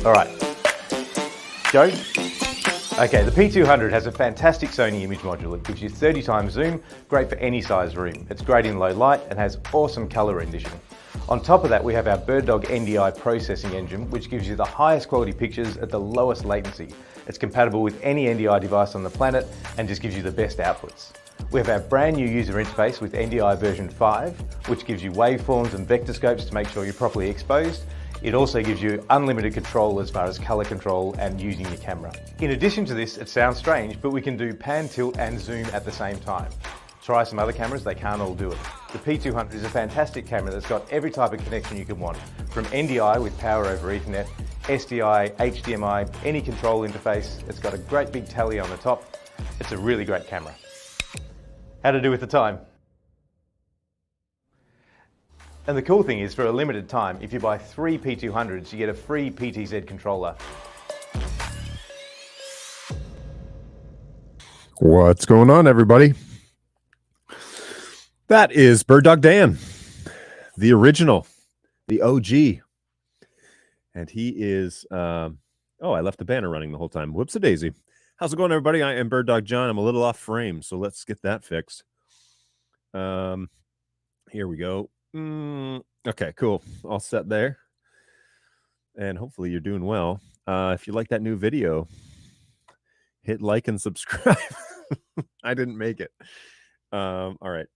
All right, go. Okay, the P200 has a fantastic Sony image module. It gives you 30 times zoom, great for any size room. It's great in low light and has awesome color rendition. On top of that, we have our BirdDog NDI processing engine, which gives you the highest quality pictures at the lowest latency. It's compatible with any NDI device on the planet and just gives you the best outputs. We have our brand new user interface with NDI version 5, which gives you waveforms and vector scopes to make sure you're properly exposed. It also gives you unlimited control as far as color control and using your camera. In addition to this, it sounds strange, but we can do pan, tilt and zoom at the same time. Try some other cameras, they can't all do it. The P200 is a fantastic camera that's got every type of connection you can want, from NDI with power over Ethernet, SDI, HDMI, any control interface. It's got a great big tally on the top. It's a really great camera. How to do with the time? And the cool thing is, for a limited time, if you buy 3 P200s, you get a free PTZ controller. What's going on, everybody? That is BirdDog Dan, the original, the OG. And he is, oh, I left the banner running the whole time. Whoops-a-daisy. How's it going, everybody? I am BirdDog John. I'm a little off frame, so let's get that fixed. Here we go. Okay, cool. All set there. And hopefully you're doing well. If you like that new video, hit like and subscribe. I didn't make it. All right.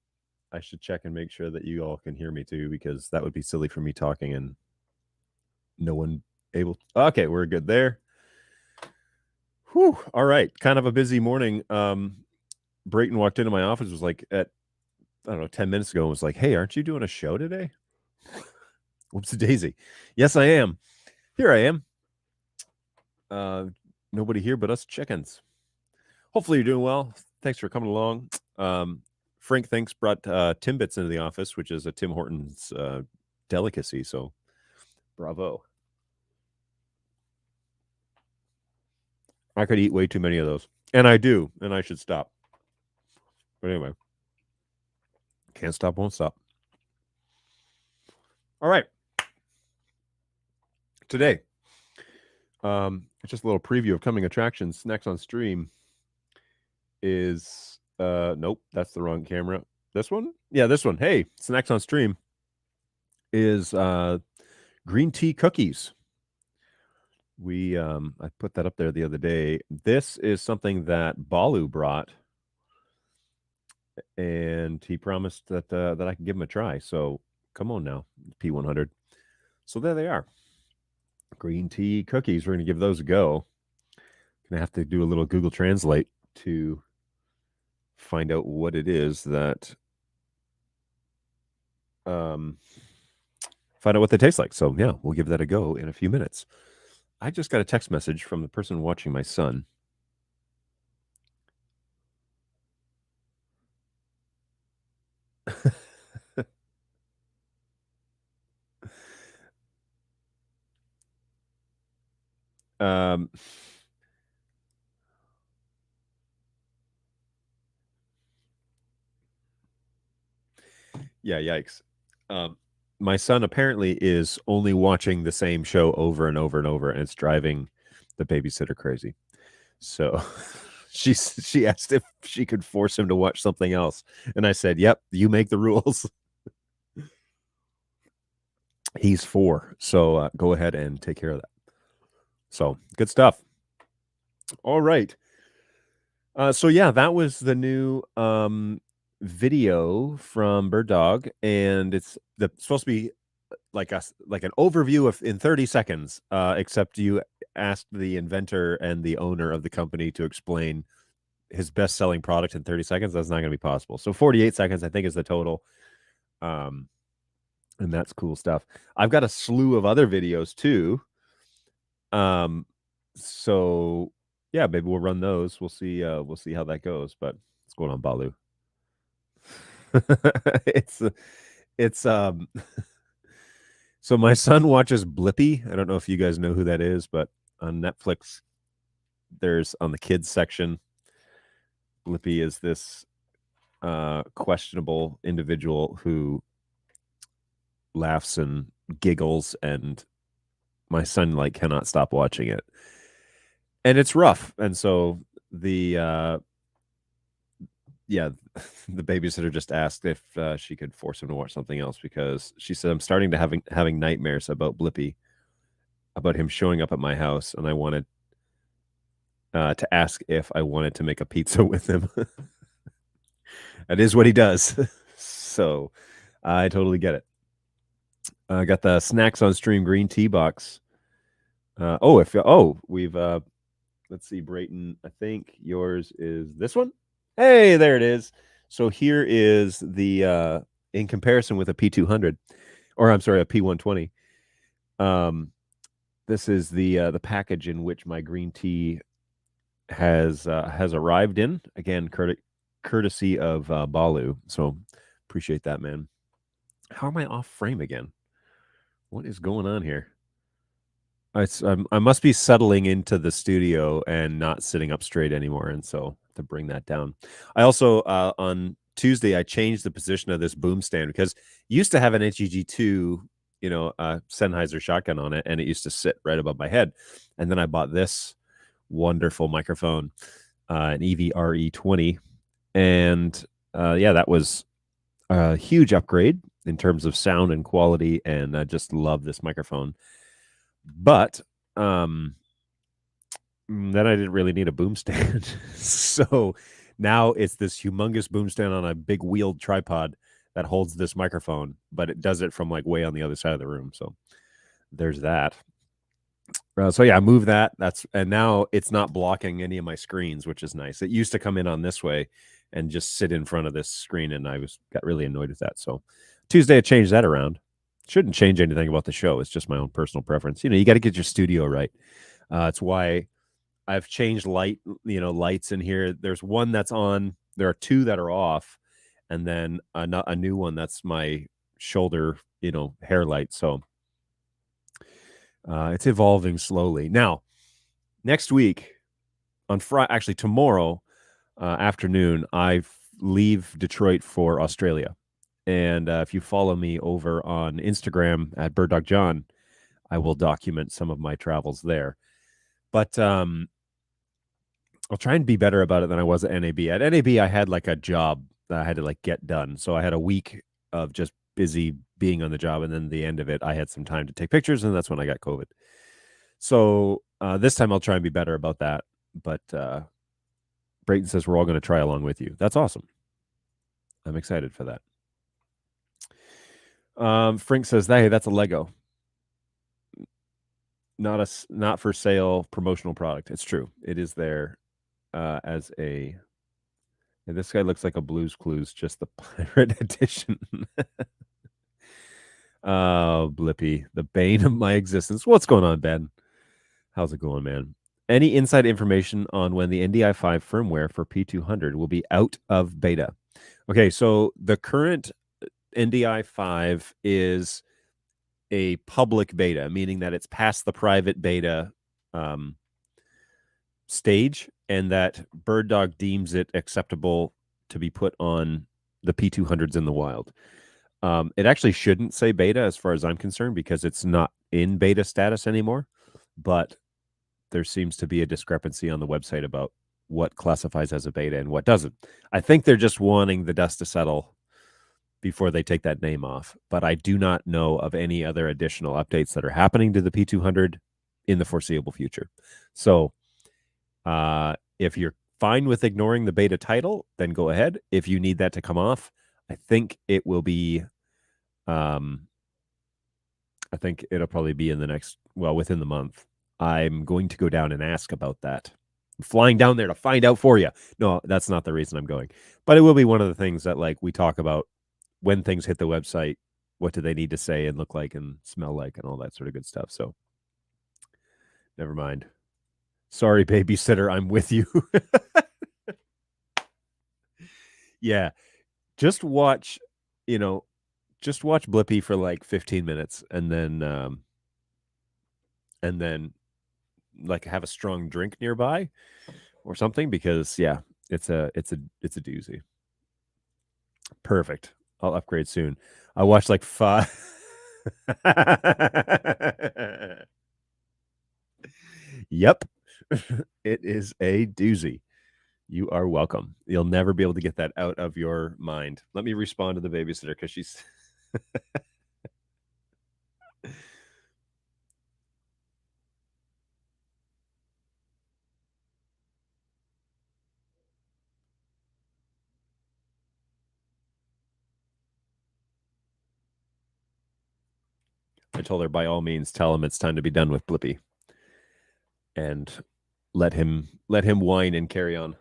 I should check and make sure that you all can hear me too, because that would be silly for me talking and no one able to. Okay, we're good there. Whew. All right. Kind of a busy morning. Brayton walked into my office, was like at, I don't know, 10 minutes ago, and was like, hey, aren't you doing a show today? Whoops-a-daisy. Yes, I am. Here I am. Nobody here but us chickens. Hopefully you're doing well. Thanks for coming along. Frank Thanks brought Timbits into the office, which is a Tim Hortons delicacy, so bravo. I could eat way too many of those. And I do, and I should stop. But anyway. Can't stop, won't stop. All right. Today, just a little preview of coming attractions. Next on stream is, nope, that's the wrong camera. This one? Yeah, this one. Hey, next on stream is green tea cookies. I put that up there the other day. This is something that Balu brought, and he promised that I can give him a try. So come on now, P100. So there they are. Green tea cookies. We're going to give those a go. Going to have to do a little Google Translate to find out what it is that, find out what they taste like. So yeah, we'll give that a go in a few minutes. I just got a text message from the person watching my son. Yeah, yikes. My son apparently is only watching the same show over and over and over, and it's driving the babysitter crazy. So she asked if she could force him to watch something else, and I said, yep, you make the rules. He's 4, so go ahead and take care of that. So good stuff. All right. So yeah, that was the new video from BirdDog, and it's supposed to be like an overview of in 30 seconds, except you asked the inventor and the owner of the company to explain his best-selling product in 30 seconds. That's not going to be possible. So 48 seconds, I think, is the total. And that's cool stuff. I've got a slew of other videos too. So yeah, maybe we'll run those. We'll see how that goes. But what's going on, Balu? it's so my son watches Blippi. I don't know if you guys know who that is, but on Netflix, there's on the kids section, Blippi is this questionable individual who laughs and giggles and my son like cannot stop watching it, and it's rough. And so the yeah, the babysitter just asked if she could force him to watch something else, because she said, I'm starting to having nightmares about Blippi, about him showing up at my house, and I wanted to ask if I wanted to make a pizza with him. That is what he does. So I totally get it. I got the snacks on stream green tea box. We've let's see, Brayton, I think yours is this one. Hey, there it is. So here is the in comparison with a P200, or I'm sorry, a P120. This is the package in which my green tea has arrived in. Again, courtesy of Balu. So appreciate that, man. How am I off frame again? What is going on here? I must be settling into the studio and not sitting up straight anymore, and so to bring that down. I also on Tuesday I changed the position of this boom stand, because it used to have an HEG2, Sennheiser shotgun on it, and it used to sit right above my head. And then I bought this wonderful microphone, an EVRE20, and that was a huge upgrade in terms of sound and quality, and I just love this microphone. But then I didn't really need a boom stand. So now it's this humongous boom stand on a big wheeled tripod that holds this microphone, but it does it from like way on the other side of the room. So there's that. So yeah, I moved that. And now it's not blocking any of my screens, which is nice. It used to come in on this way and just sit in front of this screen, and I got really annoyed with that. So Tuesday I changed that around. Shouldn't change anything about the show. It's just my own personal preference. You got to get your studio right. It's why I've changed lights in here. There's one that's on. There are two that are off, and then a new one that's my shoulder, hair light. So it's evolving slowly. Now, next week on Friday, actually tomorrow afternoon, I leave Detroit for Australia. And if you follow me over on Instagram at BirdDog John, I will document some of my travels there. But I'll try and be better about it than I was at NAB. At NAB, I had like a job that I had to like get done. So I had a week of just busy being on the job. And then the end of it, I had some time to take pictures, and that's when I got COVID. So this time I'll try and be better about that. But Brayton says we're all going to try along with you. That's awesome. I'm excited for that. Frank says, hey, that's a Lego. Not for sale promotional product. It's true. It is there as a. And this guy looks like a Blue's Clues, just the pirate edition. Oh, Blippi, the bane of my existence. What's going on, Ben? How's it going, man? Any inside information on when the NDI 5 firmware for P200 will be out of beta? Okay, so the current NDI 5 is a public beta, meaning that it's past the private beta stage, and that BirdDog deems it acceptable to be put on the P200s in the wild. It actually shouldn't say beta as far as I'm concerned, because it's not in beta status anymore, but there seems to be a discrepancy on the website about what classifies as a beta and what doesn't. I think they're just wanting the dust to settle before they take that name off. But I do not know of any other additional updates that are happening to the P200 in the foreseeable future. So if you're fine with ignoring the beta title, then go ahead. If you need that to come off, I think it will be, I think it'll probably be in the within the month. I'm going to go down and ask about that. I'm flying down there to find out for you. No, that's not the reason I'm going. But it will be one of the things that we talk about when things hit the website. What do they need to say and look like and smell like and all that sort of good stuff. So never mind. Sorry, babysitter, I'm with you. Yeah. Just watch Blippi for like 15 minutes and then have a strong drink nearby or something, because yeah, it's a doozy. Perfect. I'll upgrade soon. I watched like 5. Yep. It is a doozy. You are welcome. You'll never be able to get that out of your mind. Let me respond to the babysitter because she's. I told her by all means, tell him it's time to be done with Blippi, and let him whine and carry on.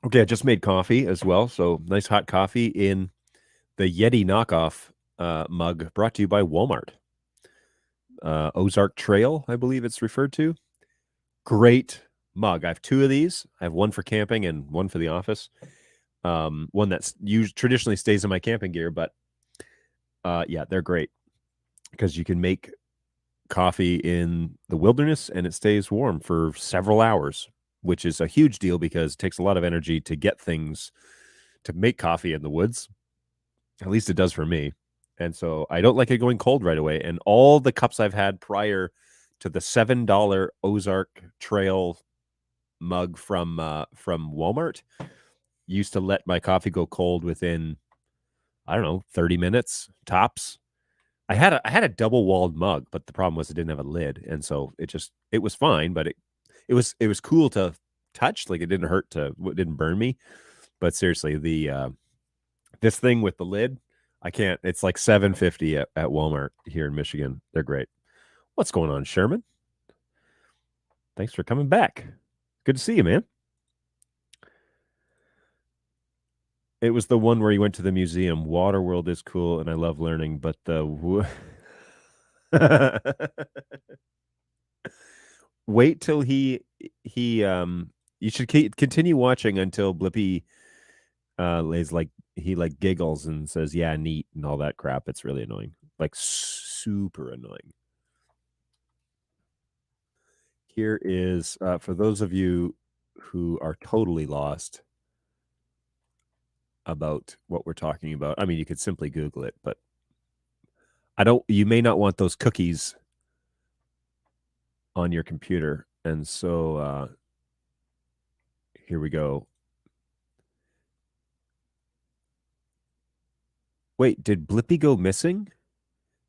Okay, I just made coffee as well, so nice hot coffee in the Yeti knockoff mug, brought to you by Walmart. Ozark Trail, I believe it's referred to. Great mug. I have two of these. I have one for camping and one for the office. One that's traditionally stays in my camping gear, but yeah, they're great because you can make coffee in the wilderness and it stays warm for several hours, which is a huge deal because it takes a lot of energy to get things to make coffee in the woods. At least it does for me. And so I don't like it going cold right away. And all the cups I've had prior to the $7 Ozark Trail mug from Walmart used to let my coffee go cold within, I don't know, 30 minutes tops. I had a double walled mug, but the problem was it didn't have a lid, and so it was fine, but it was cool to touch, like it didn't hurt it didn't burn me. But seriously, the this thing with the lid, I can't. It's like $7.50 at Walmart here in Michigan. They're great. What's going on, Sherman? Thanks for coming back. Good to see you, man. It was the one where you went to the museum. Waterworld is cool, and I love learning, but wait till he you should continue watching until Blippi is like he like giggles and says yeah neat and all that crap. It's really annoying, like super annoying. Here is for those of you who are totally lost about what we're talking about. I mean, you could simply Google it, but you may not want those cookies on your computer. And so here we go. Wait, did Blippi go missing?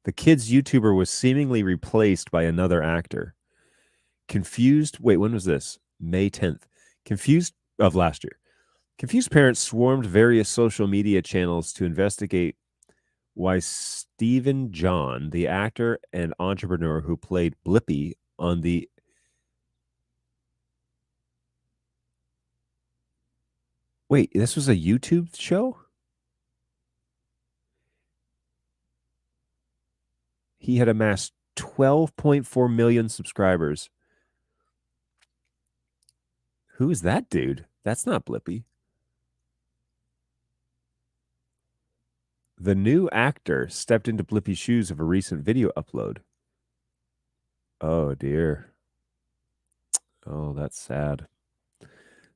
The kid's YouTuber was seemingly replaced by another actor. Confused. Wait, when was this? May 10th. Confused of last year. Confused parents swarmed various social media channels to investigate why Stephen John, the actor and entrepreneur who played Blippi on the Wait, this was a YouTube show? He had amassed 12.4 million subscribers. Who is that dude? That's not Blippi. The new actor stepped into Blippi's shoes of a recent video upload. Oh, dear. Oh, that's sad.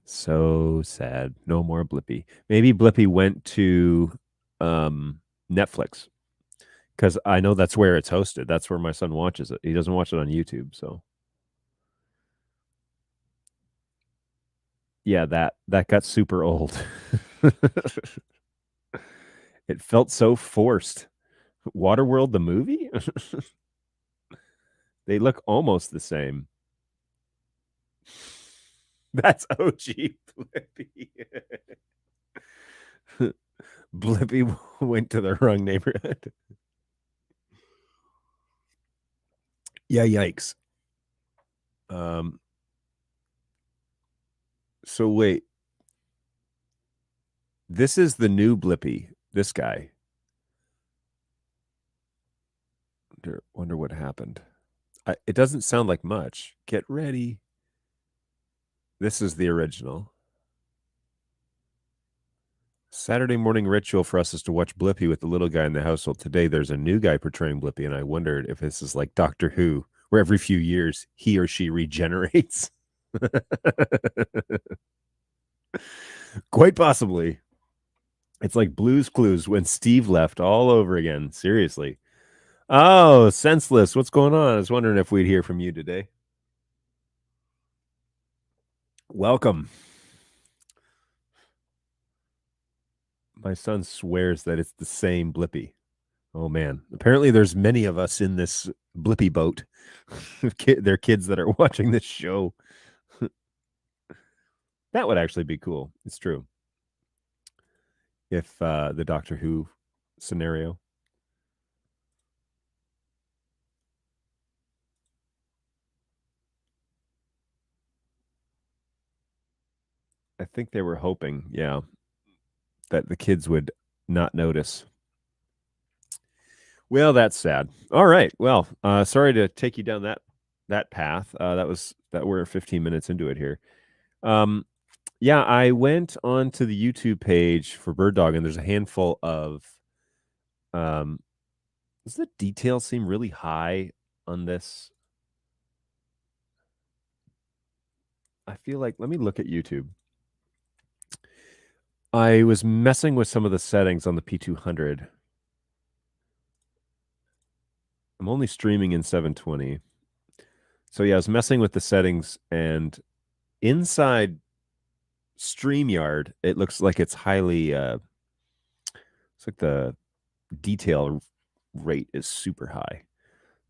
So sad. No more Blippi. Maybe Blippi went to Netflix because I know that's where it's hosted. That's where my son watches it. He doesn't watch it on YouTube. So, yeah, that got super old. It felt so forced. Waterworld, the movie? They look almost the same. That's OG Blippi. Blippi went to the wrong neighborhood. Yeah, yikes. So wait. This is the new Blippi. This guy. Wonder what happened. It doesn't sound like much. Get ready. This is the original. Saturday morning ritual for us is to watch Blippi with the little guy in the household. Today, there's a new guy portraying Blippi, and I wondered if this is like Doctor Who, where every few years he or she regenerates. Quite possibly. It's like Blue's Clues when Steve left all over again. Seriously. Oh, Senseless. What's going on? I was wondering if we'd hear from you today. Welcome. My son swears that it's the same Blippy. Oh, man. Apparently, there's many of us in this Blippy boat. They're kids that are watching this show. That would actually be cool. It's true. If the Doctor Who scenario. I think they were hoping, yeah, that the kids would not notice. Well, that's sad. All right. Well, sorry to take you down that path. That we're 15 minutes into it here. Yeah, I went onto the YouTube page for BirdDog, and there's a handful of. Does the detail seem really high on this? I feel like, let me look at YouTube. I was messing with some of the settings on the P200. I'm only streaming in 720. So yeah, I was messing with the settings, and inside StreamYard, it looks like it's highly it's like the detail rate is super high.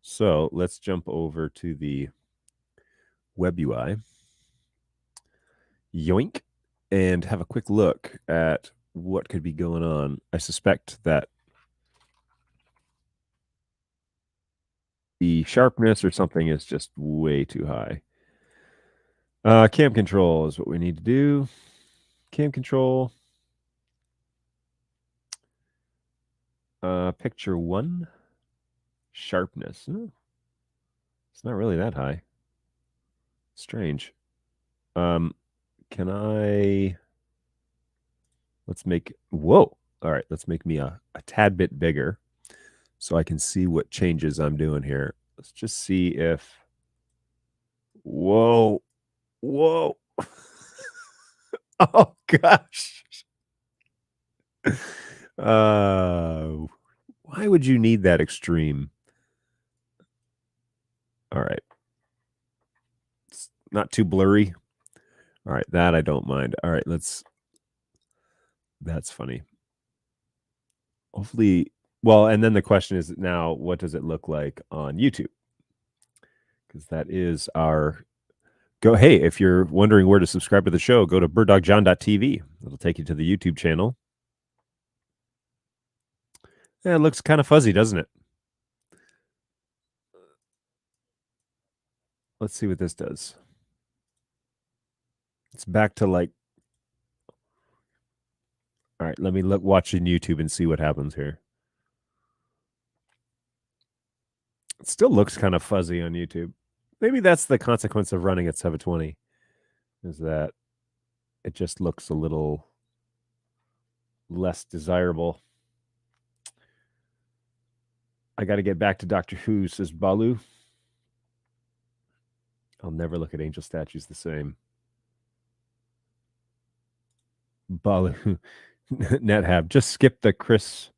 So let's jump over to the web UI. Yoink. And have a quick look at what could be going on. I suspect that the sharpness or something is just way too high. Cam control is what we need to do. Cam control. Picture 1. Sharpness. It's not really that high. Strange. Can I... Let's make... Whoa! All right, let's make me a tad bit bigger so I can see what changes I'm doing here. Let's just see if... Whoa! Whoa! Oh, gosh! Why would you need that extreme? All right. It's not too blurry. All right, that I don't mind. All right, that's funny. Hopefully, well, and then the question is now, what does it look like on YouTube? Because that is our go. Hey, if you're wondering where to subscribe to the show, go to birddogjohn.tv. It'll take you to the YouTube channel. Yeah, it looks kind of fuzzy, doesn't it? Let's see what this does. It's back to like... All right, let me watch in YouTube and see what happens here. It still looks kind of fuzzy on YouTube. Maybe that's the consequence of running at 720, is that it just looks a little less desirable. I got to get back to Doctor Who, says Balu. I'll never look at angel statues the same. Balu, NetHab, just skip the Chris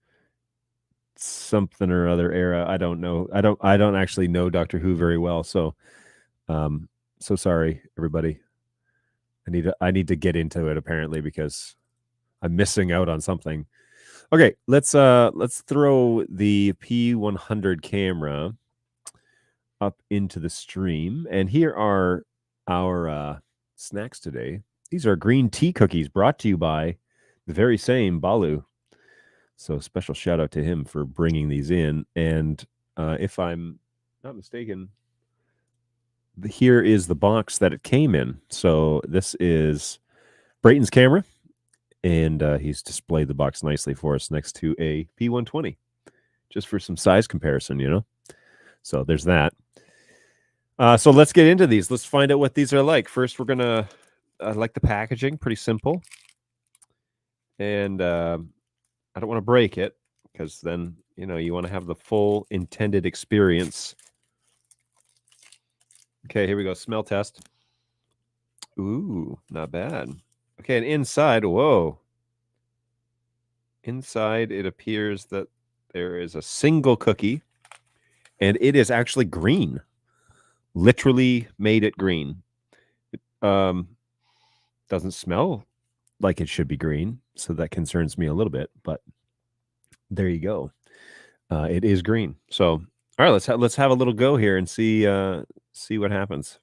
something or other era. I don't know. I don't actually know Doctor Who very well, so so sorry everybody. I need to get into it apparently because I'm missing out on something. Okay, let's throw the P100 camera up into the stream, and here are our snacks today. These are green tea cookies brought to you by the very same Balu. So special shout out to him for bringing these in. And if I'm not mistaken, here is the box that it came in. So this is Brayton's camera, and he's displayed the box nicely for us next to a P120, just for some size comparison, you know. So there's that. So let's get into these. Let's find out what these are like. First, we're gonna like the packaging, pretty simple, and I don't want to break it because then, you know, you want to have the full intended experience. Okay, here we go. Smell test. Ooh, not bad. Okay, and inside, whoa. Inside, it appears that there is a single cookie. and it is actually green. Literally made it green. Doesn't smell like it should be green, so that concerns me a little bit, but there you go. It is green. So, all right, let's have a little go here and see what happens.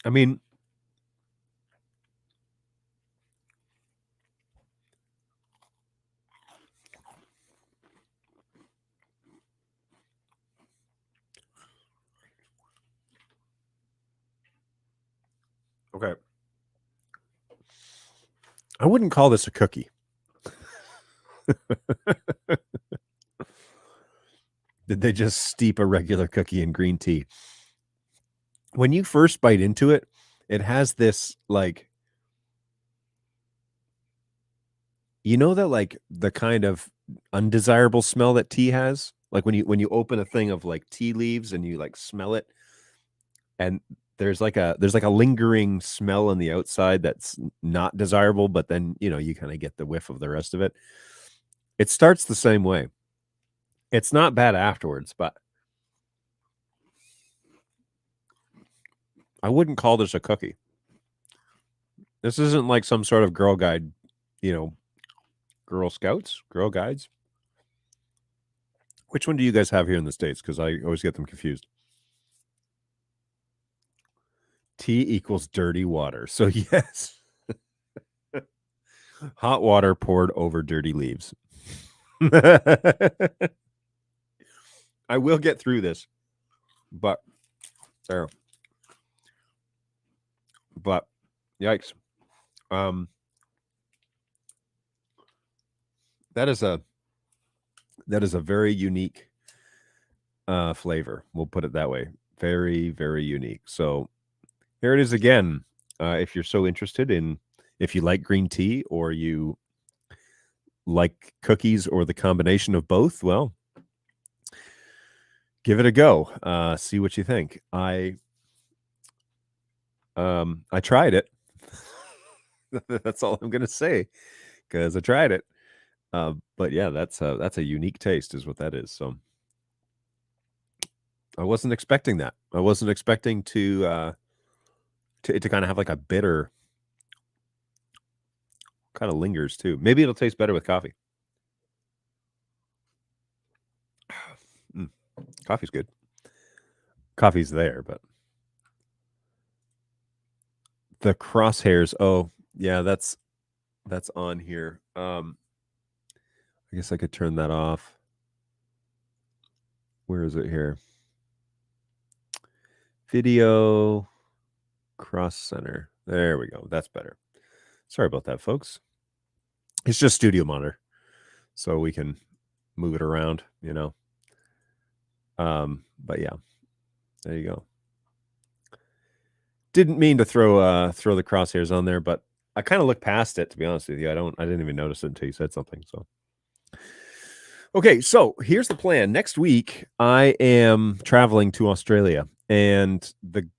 I mean, okay. I wouldn't call this a cookie. Did they just steep a regular cookie in green tea? When you first bite into it, it has this like, you know, that like the kind of undesirable smell that tea has, like when you open a thing of like tea leaves and you like smell it, and there's like a lingering smell on the outside that's not desirable, but then you kind of get the whiff of the rest of it. It starts the same way. It's not bad afterwards, but I wouldn't call this a cookie. This isn't like some sort of Girl Guide, Girl Scouts, Girl Guides. Which one do you guys have here in the States? Because I always get them confused. Tea equals dirty water. So yes. Hot water poured over dirty leaves. I will get through this. But there. But yikes. That is a very unique flavor. We'll put it that way. Very, very unique. So here it is again. If you're so interested in, if you like green tea or you like cookies or the combination of both, well, give it a go. See what you think. I tried it. That's all I'm gonna say, because I tried it. But yeah, that's a unique taste, is what that is. So I wasn't expecting that. I wasn't expecting to kind of have like a bitter, kind of lingers too. Maybe it'll taste better with coffee. Coffee's good. Coffee's there, but the crosshairs. Oh yeah, that's on here. I guess I could turn that off. Where is it here? Video cross center. There we go. That's better. Sorry about that, folks. It's just studio monitor, so we can move it around, But yeah, there you go. Didn't mean to throw the crosshairs on there, but I kind of looked past it, to be honest with you. I didn't even notice it until you said something. So okay, so here's the plan. Next week, I am traveling to Australia, and the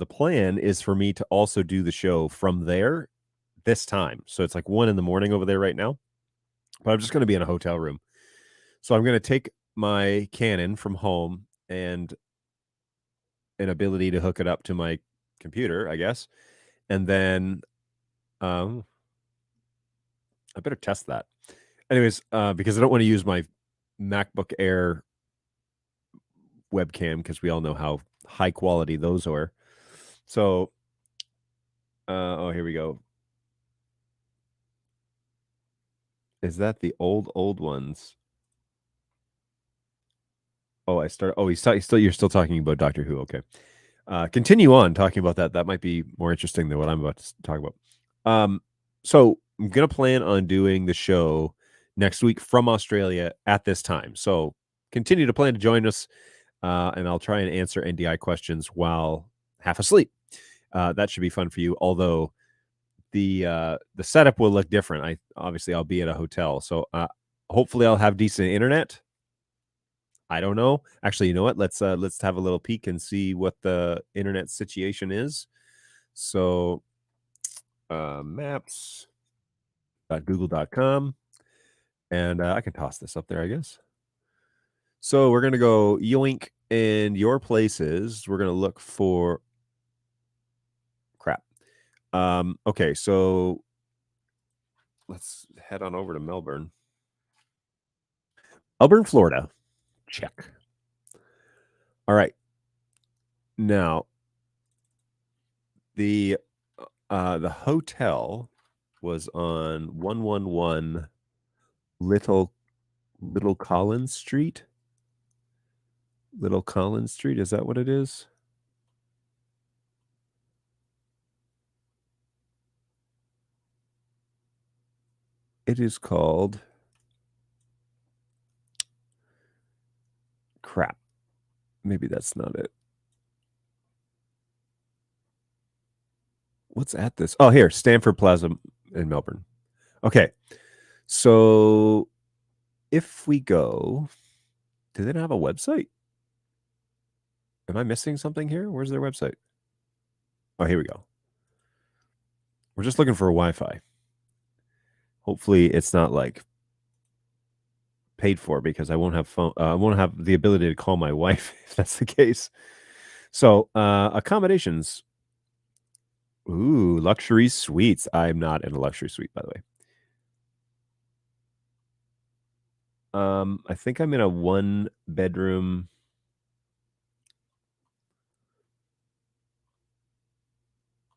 plan is for me to also do the show from there this time. So it's like 1 a.m. over there right now, but I'm just going to be in a hotel room. So I'm going to take my Canon from home and an ability to hook it up to my computer, I guess. And then I better test that. Anyways, because I don't want to use my MacBook Air webcam, because we all know how high quality those are. So, oh, here we go. Is that the old ones? Oh, you're still talking about Doctor Who. Okay. Continue on talking about that. That might be more interesting than what I'm about to talk about. So I'm going to plan on doing the show next week from Australia at this time. So continue to plan to join us, and I'll try and answer NDI questions while half asleep. That should be fun for you. Although the setup will look different. I'll be at a hotel, so hopefully I'll have decent internet. I don't know. Actually, you know what? Let's have a little peek and see what the internet situation is. So maps.google.com, and I can toss this up there, I guess. So we're gonna go yoink, and your places. We're gonna look for crap. Okay, so let's head on over to Melbourne. Melbourne, Florida. Check. All right. Now, the hotel was on 111 Little Collins Street. Little Collins Street, is that what it is? It is called crap. Maybe that's not it. What's at this? Oh, here, Stanford Plaza in Melbourne. Okay. So if we go, do they not have a website? Am I missing something here? Where's their website? Oh, here we go. We're just looking for a Wi-Fi. Hopefully it's not like paid for, because I won't have phone. I won't have the ability to call my wife if that's the case. So accommodations. Ooh, luxury suites. I'm not in a luxury suite, by the way. I think I'm in a 1-bedroom.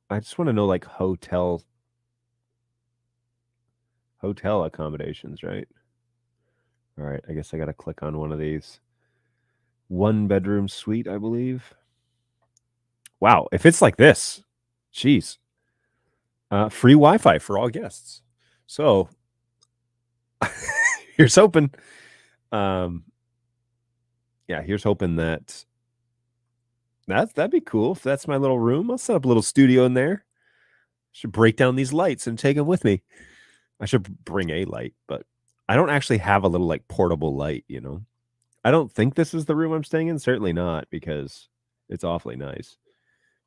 I just want to know like hotel accommodations, right? All right, I guess I got to click on one of these. 1-bedroom suite, I believe. Wow, if it's like this, geez. Free Wi-Fi for all guests. So here's hoping. Yeah, here's hoping that'd be cool. If that's my little room, I'll set up a little studio in there. Should break down these lights and take them with me. I should bring a light, but I don't actually have a little like portable light, you know. I don't think this is the room I'm staying in. Certainly not, because it's awfully nice.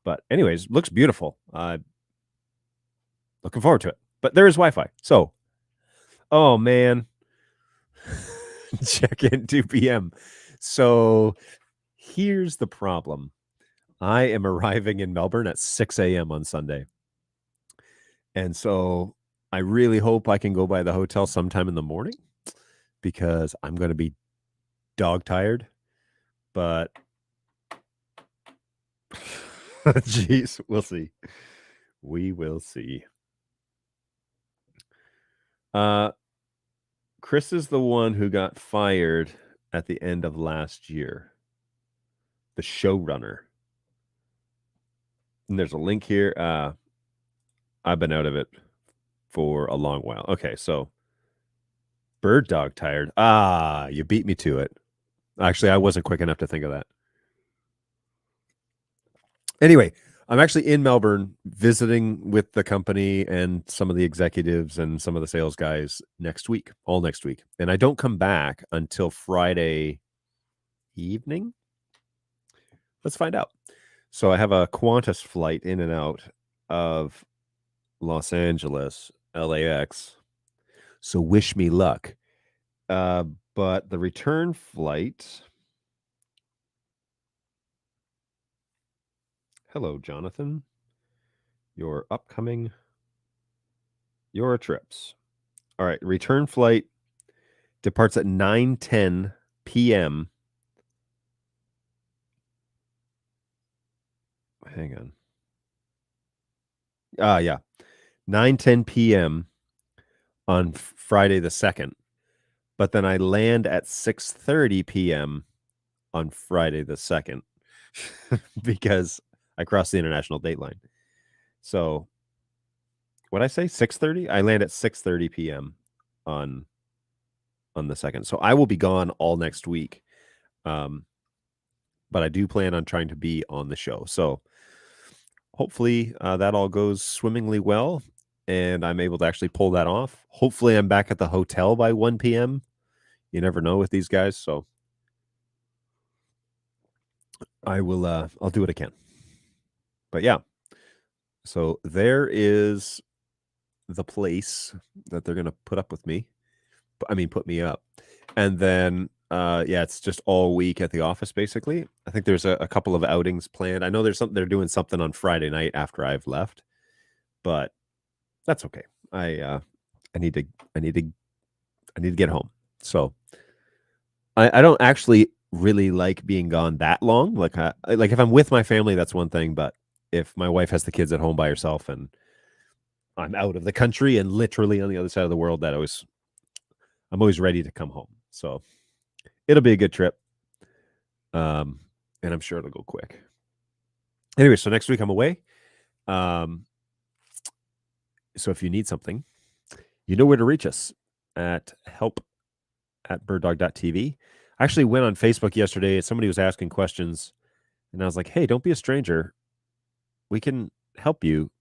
But anyways, looks beautiful. Looking forward to it. But there is Wi-Fi. So, oh man. Check in 2 p.m. So here's the problem. I am arriving in Melbourne at 6 a.m. on Sunday. And so I really hope I can go by the hotel sometime in the morning, because I'm going to be dog tired. But geez, we'll see. We will see. Chris is the one who got fired at the end of last year. The showrunner. And there's a link here. I've been out of it for a long while. Okay, so BirdDog tired. You beat me to it. Actually, I wasn't quick enough to think of that. Anyway, I'm actually in Melbourne visiting with the company and some of the executives and some of the sales guys all next week. And I don't come back until Friday evening. Let's find out. So I have a Qantas flight in and out of Los Angeles, LAX. So wish me luck. But the return flight. Hello, Jonathan. Your trips. All right, return flight departs at 9:10 p.m. Hang on. Yeah. 9:10 p.m. on Friday the 2nd. But then I land at 6:30 p.m. on Friday the 2nd because I crossed the international date line. So what'd I say? 6:30? I land at 6:30 p.m. on the 2nd. So I will be gone all next week. But I do plan on trying to be on the show. So hopefully that all goes swimmingly well and I'm able to actually pull that off. Hopefully I'm back at the hotel by 1 p.m. You never know with these guys. So I will. I'll do what I can. But yeah, so there is the place that they're gonna put up with me. I mean, put me up, and then yeah, it's just all week at the office basically. I think there's a couple of outings planned. I know there's something they're doing something on Friday night after I've left, but that's okay. I need to I need to I need to get home. So I don't actually really like being gone that long. Like if I'm with my family, that's one thing. But if my wife has the kids at home by herself and I'm out of the country and literally on the other side of the world, I'm always ready to come home. So it'll be a good trip. And I'm sure it'll go quick. Anyway, so next week I'm away. So if you need something, you know where to reach us at help@birddog.tv. I actually went on Facebook yesterday. Somebody was asking questions, and I was like, hey, don't be a stranger. We can help you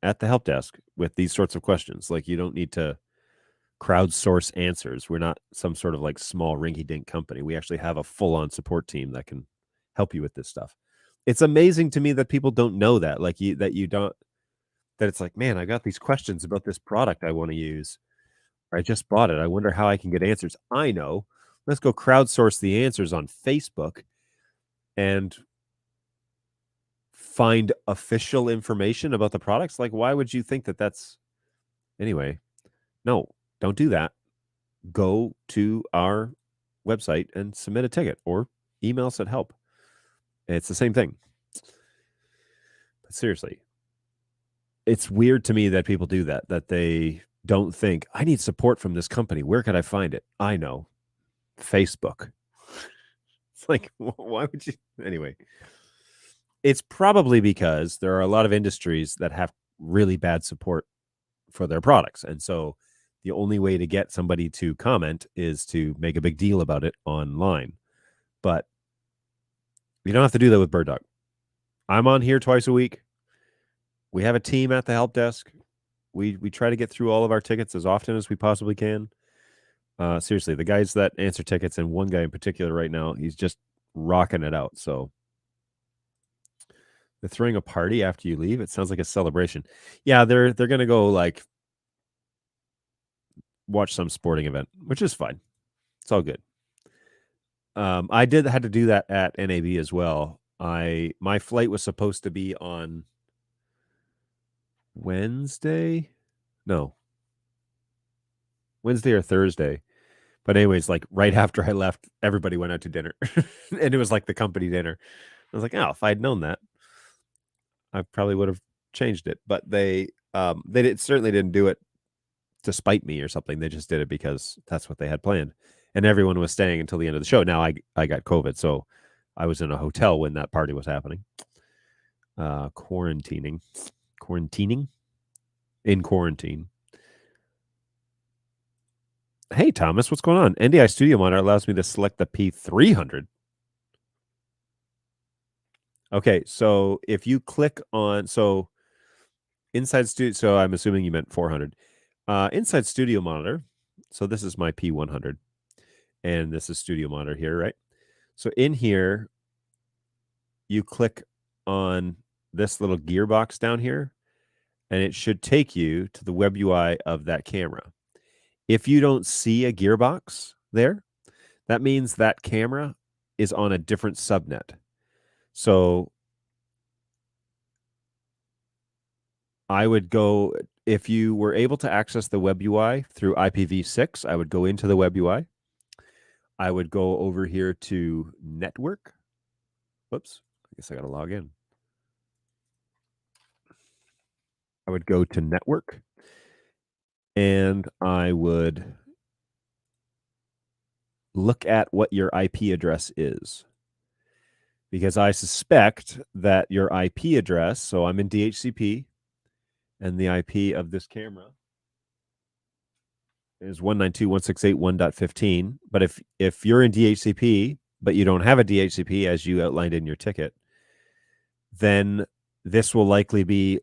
at the help desk with these sorts of questions. Like, you don't need to crowdsource answers. We're not some sort of like small rinky-dink company. We actually have a full-on support team that can help you with this stuff. It's amazing to me that people don't know that. Like that it's like, man, I got these questions about this product I want to use. I just bought it. I wonder how I can get answers. I know. Let's go crowdsource the answers on Facebook and find official information about the products. Like, why would you think that that's anyway? No, don't do that. Go to our website and submit a ticket or email us at help. It's the same thing. But seriously, it's weird to me that people do that they don't think, I need support from this company. Where could I find it? I know. Facebook. It's like, why would you? Anyway, it's probably because there are a lot of industries that have really bad support for their products. And so the only way to get somebody to comment is to make a big deal about it online. But you don't have to do that with BirdDog. I'm on here twice a week. We have a team at the help desk. We try to get through all of our tickets as often as we possibly can. Seriously, the guys that answer tickets, and one guy in particular right now, he's just rocking it out. So they're throwing a party after you leave. It sounds like a celebration. Yeah, they're gonna go like watch some sporting event, which is fine. It's all good. I had to do that at NAB as well. My flight was supposed to be on Wednesday or Thursday. But anyways, like right after I left, everybody went out to dinner. And it was like the company dinner. I was like, oh, if I'd known that, I probably would have changed it. But they certainly didn't do it to spite me or something. They just did it because that's what they had planned. And everyone was staying until the end of the show. Now I got COVID, so I was in a hotel when that party was happening. Quarantining in quarantine. Hey, Thomas, what's going on? NDI Studio Monitor allows me to select the P300. Okay, so if you click on, inside studio, so I'm assuming you meant 400. Inside Studio Monitor, so this is my P100, and this is Studio Monitor here, right? So in here, you click on this little gearbox down here, and it should take you to the web UI of that camera. If you don't see a gearbox there, that means that camera is on a different subnet. So I would go, if you were able to access the web UI through IPv6, I would go into the web UI. I would go over here to network. Whoops, I guess I got to log in. I would go to network, and I would look at what your IP address is, because I suspect that your IP address, so I'm in DHCP, and the IP of this camera is 192.168.1.15. But if you're in DHCP, but you don't have a DHCP as you outlined in your ticket, then this will likely be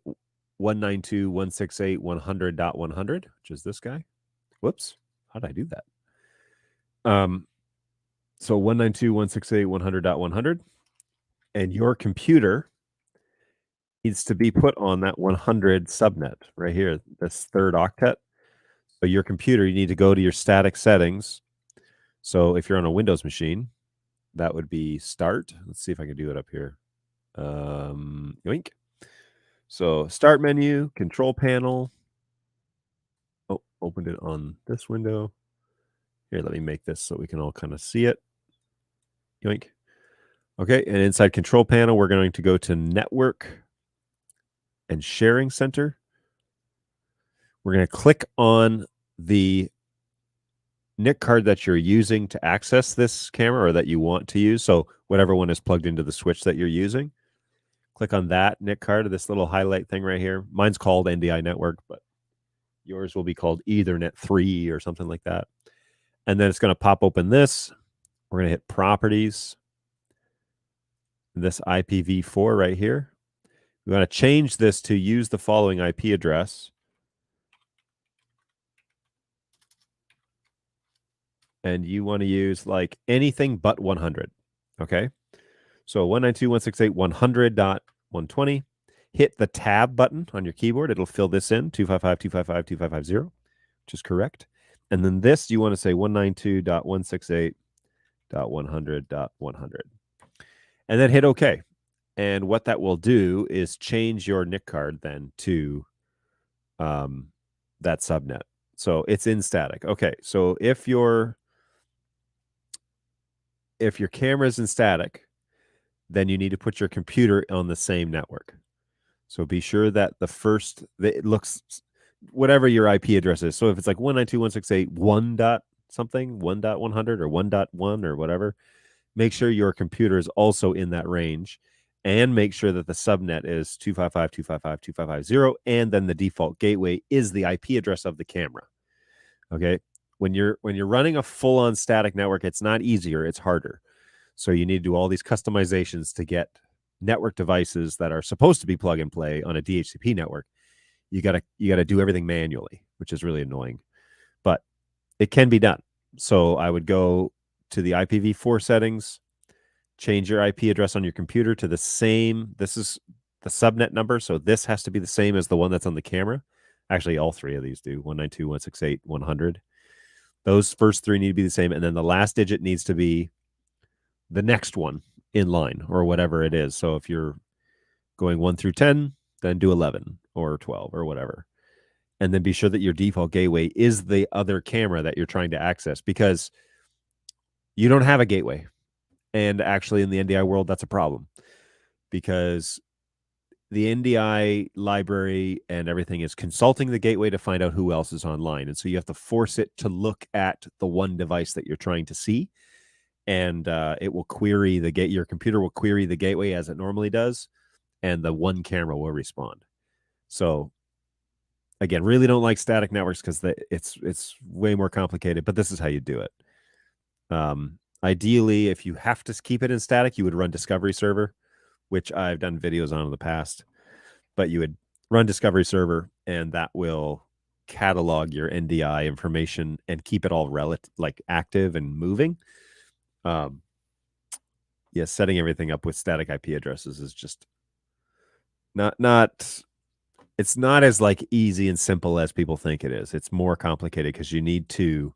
192.168.100.100, which is this guy. Whoops, how did I do that? So 192.168.100.100. and your computer needs to be put on that 100 subnet right here, this third octet. So your computer, you need to go to your static settings. So if you're on a Windows machine, that would be Start. Let's see if I can do it up here. Yoink. So Start menu, Control Panel. Oh, opened it on this window. Here, let me make this so we can all kind of see it. Yoink. Okay, and inside Control Panel, we're going to go to Network and Sharing Center. We're going to click on the NIC card that you're using to access this camera or that you want to use. So whatever one is plugged into the switch that you're using. Click on that NIC card, this little highlight thing right here. Mine's called NDI Network, but yours will be called Ethernet 3 or something like that. And then it's going to pop open this. We're going to hit Properties. This IPv4 right here. We want to change this to use the following IP address. And you want to use like anything but 100. Okay. So 192.168.100.120. Hit the tab button on your keyboard. It'll fill this in 255.255.255.0, which is correct. And then this, you want to say 192.168.100.100. And then hit OK. And what that will do is change your NIC card then to that subnet. So it's in static. Okay. So if your camera is in static, then you need to put your computer on the same network. So be sure that it looks whatever your IP address is. So if it's like 192.168.1 dot something, 1.100 or 1.1 or whatever, make sure your computer is also in that range, and make sure that the subnet is 255.255.255.0, and then the default gateway is the IP address of the camera. Okay. When you're running a full-on static network, it's not easier, it's harder. So you need to do all these customizations to get network devices that are supposed to be plug and play on a DHCP network. You gotta do everything manually, which is really annoying, but it can be done. So I would go to the IPv4 settings, change your IP address on your computer to the same. This is the subnet number, so this has to be the same as the one that's on the camera. Actually, all three of these do, 192.168.100. Those first three need to be the same, and then the last digit needs to be the next one in line or whatever it is. So if you're going 1 through 10, then do 11 or 12 or whatever. And then be sure that your default gateway is the other camera that you're trying to access, because you don't have a gateway. And actually in the NDI world, that's a problem, because the NDI library and everything is consulting the gateway to find out who else is online. And so you have to force it to look at the one device that you're trying to see. And it will query your computer will query the gateway as it normally does, and the one camera will respond. So again, really don't like static networks because it's way more complicated, but this is how you do it. Ideally, if you have to keep it in static, you would run Discovery Server, which I've done videos on in the past, but you would run Discovery Server, and that will catalog your NDI information and keep it all active and moving. Setting everything up with static IP addresses is just it's not as easy and simple as people think it is. It's more complicated because you need to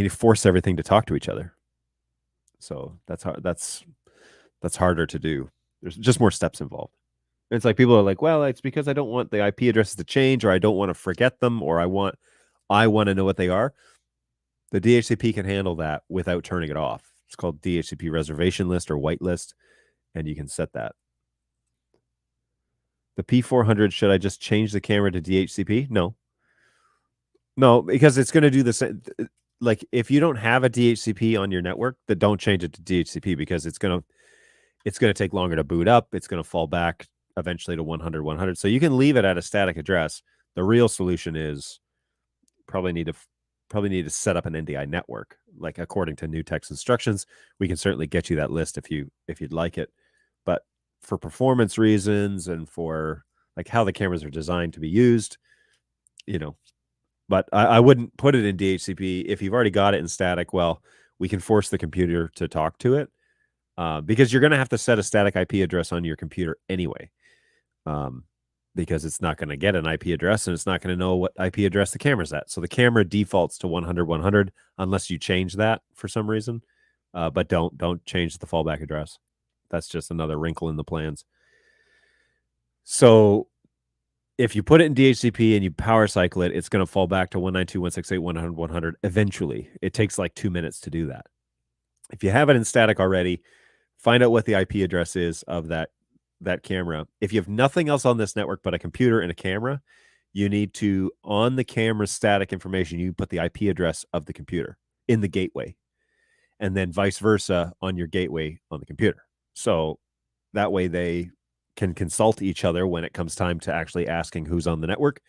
force everything to talk to each other. So that's hard. That's harder to do. There's just more steps involved. It's like people are like, well, it's because I don't want the IP addresses to change, or I don't want to forget them, or I want to know what they are. The DHCP can handle that without turning it off. It's called DHCP reservation list or whitelist, and you can set that. The P400, should I just change the camera to DHCP? No, because it's going to do the same. Like if you don't have a DHCP on your network, then don't change it to DHCP, because it's going to take longer to boot up. It's going to fall back eventually to 100. So you can leave it at a static address. The real solution is probably need to set up an NDI network, like according to new text instructions. We can certainly get you that list if you'd like it, but for performance reasons and for how the cameras are designed to be used, but I wouldn't put it in DHCP. If you've already got it in static, well, we can force the computer to talk to it, because you're going to have to set a static IP address on your computer anyway, because it's not going to get an IP address and it's not going to know what IP address the camera's at. So the camera defaults to 100 unless you change that for some reason, but don't change the fallback address. That's just another wrinkle in the plans. So if you put it in DHCP and you power cycle it, it's going to fall back to 192.168.100 eventually. It takes like 2 minutes to do that. If you have it in static already, find out what the IP address is of that camera. If you have nothing else on this network but a computer and a camera, you need to, on the camera's static information, you put the IP address of the computer in the gateway, and then vice versa on your gateway on the computer. So that way they can consult each other when it comes time to actually asking who's on the network,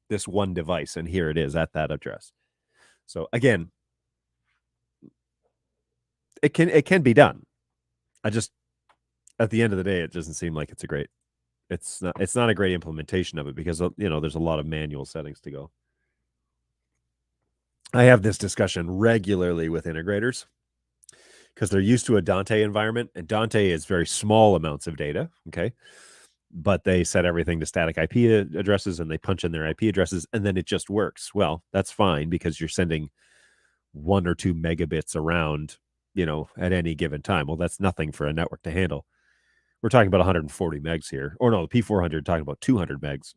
this one device, and here it is at that address. So again, it can be done. I just, at the end of the day, it doesn't seem like it's not a great implementation of it, because there's a lot of manual settings to go. I have this discussion regularly with integrators because they're used to a Dante environment, and Dante is very small amounts of data, okay? But they set everything to static IP addresses and they punch in their IP addresses and then it just works. Well, that's fine because you're sending 1 or 2 megabits around, at any given time. Well, that's nothing for a network to handle. We're talking about 140 megs here. Or no, the P400 talking about 200 megs.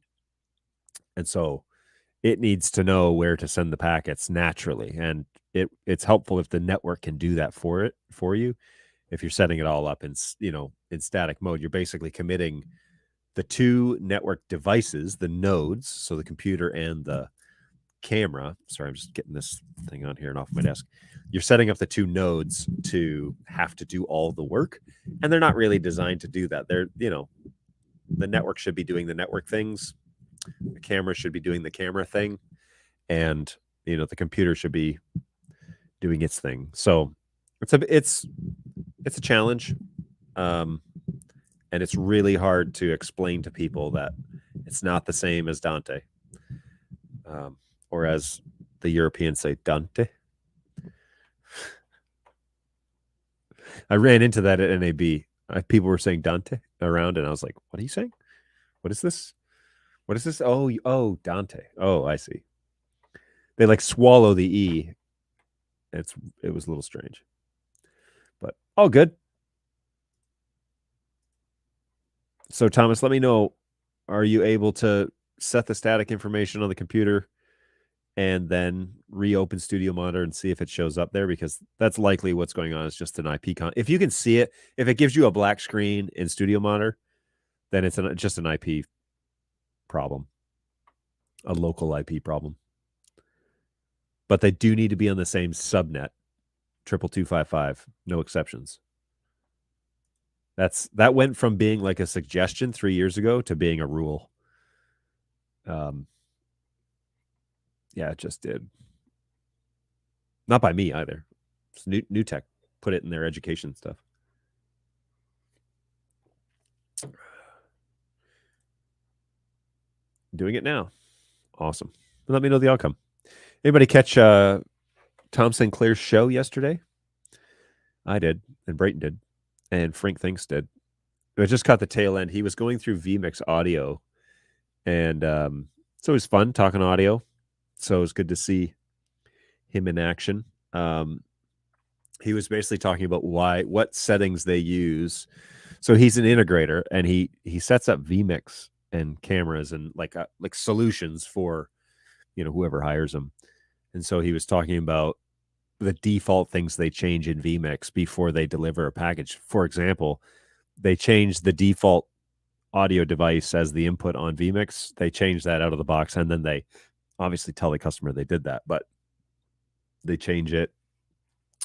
And so it needs to know where to send the packets naturally. And it's helpful if the network can do that for you. If you're setting it all up in static mode, you're basically committing the 2 network devices, the nodes, so the computer and the camera. Sorry, I'm just getting this thing on here and off my desk. You're setting up the 2 nodes to have to do all the work, and they're not really designed to do that. They're, the network should be doing the network things, the camera should be doing the camera thing, and the computer should be doing its thing. So it's a challenge, and it's really hard to explain to people that it's not the same as Dante, or as the Europeans say, Dante. I ran into that at NAB. People were saying Dante around, and I was like, "What are you saying? What is this? What is this? Oh, Dante. Oh, I see." They like swallow the E. It was a little strange, but all good. So Thomas, let me know, are you able to set the static information on the computer and then reopen Studio Monitor and see if it shows up there? Because that's likely what's going on. Is just an IP if you can see it, if it gives you a black screen in Studio Monitor, then it's just an IP problem, a local IP problem. But they do need to be on the same subnet, 22255, no exceptions. That went from being like a suggestion 3 years ago to being a rule. Yeah, it just did. Not by me either. It's New Tech put it in their education stuff. Doing it now. Awesome. Let me know the outcome. Anybody catch Tom Sinclair's show yesterday? I did, and Brayton did, and Frank Thinks did. I just caught the tail end. He was going through vMix audio, and it's always fun talking audio. So it was good to see him in action. He was basically talking about what settings they use. So he's an integrator, and he sets up vMix and cameras and like solutions for whoever hires him. And so he was talking about the default things they change in vMix before they deliver a package. For example, they change the default audio device as the input on vMix. They change that out of the box, and then they obviously tell the customer they did that, but they change it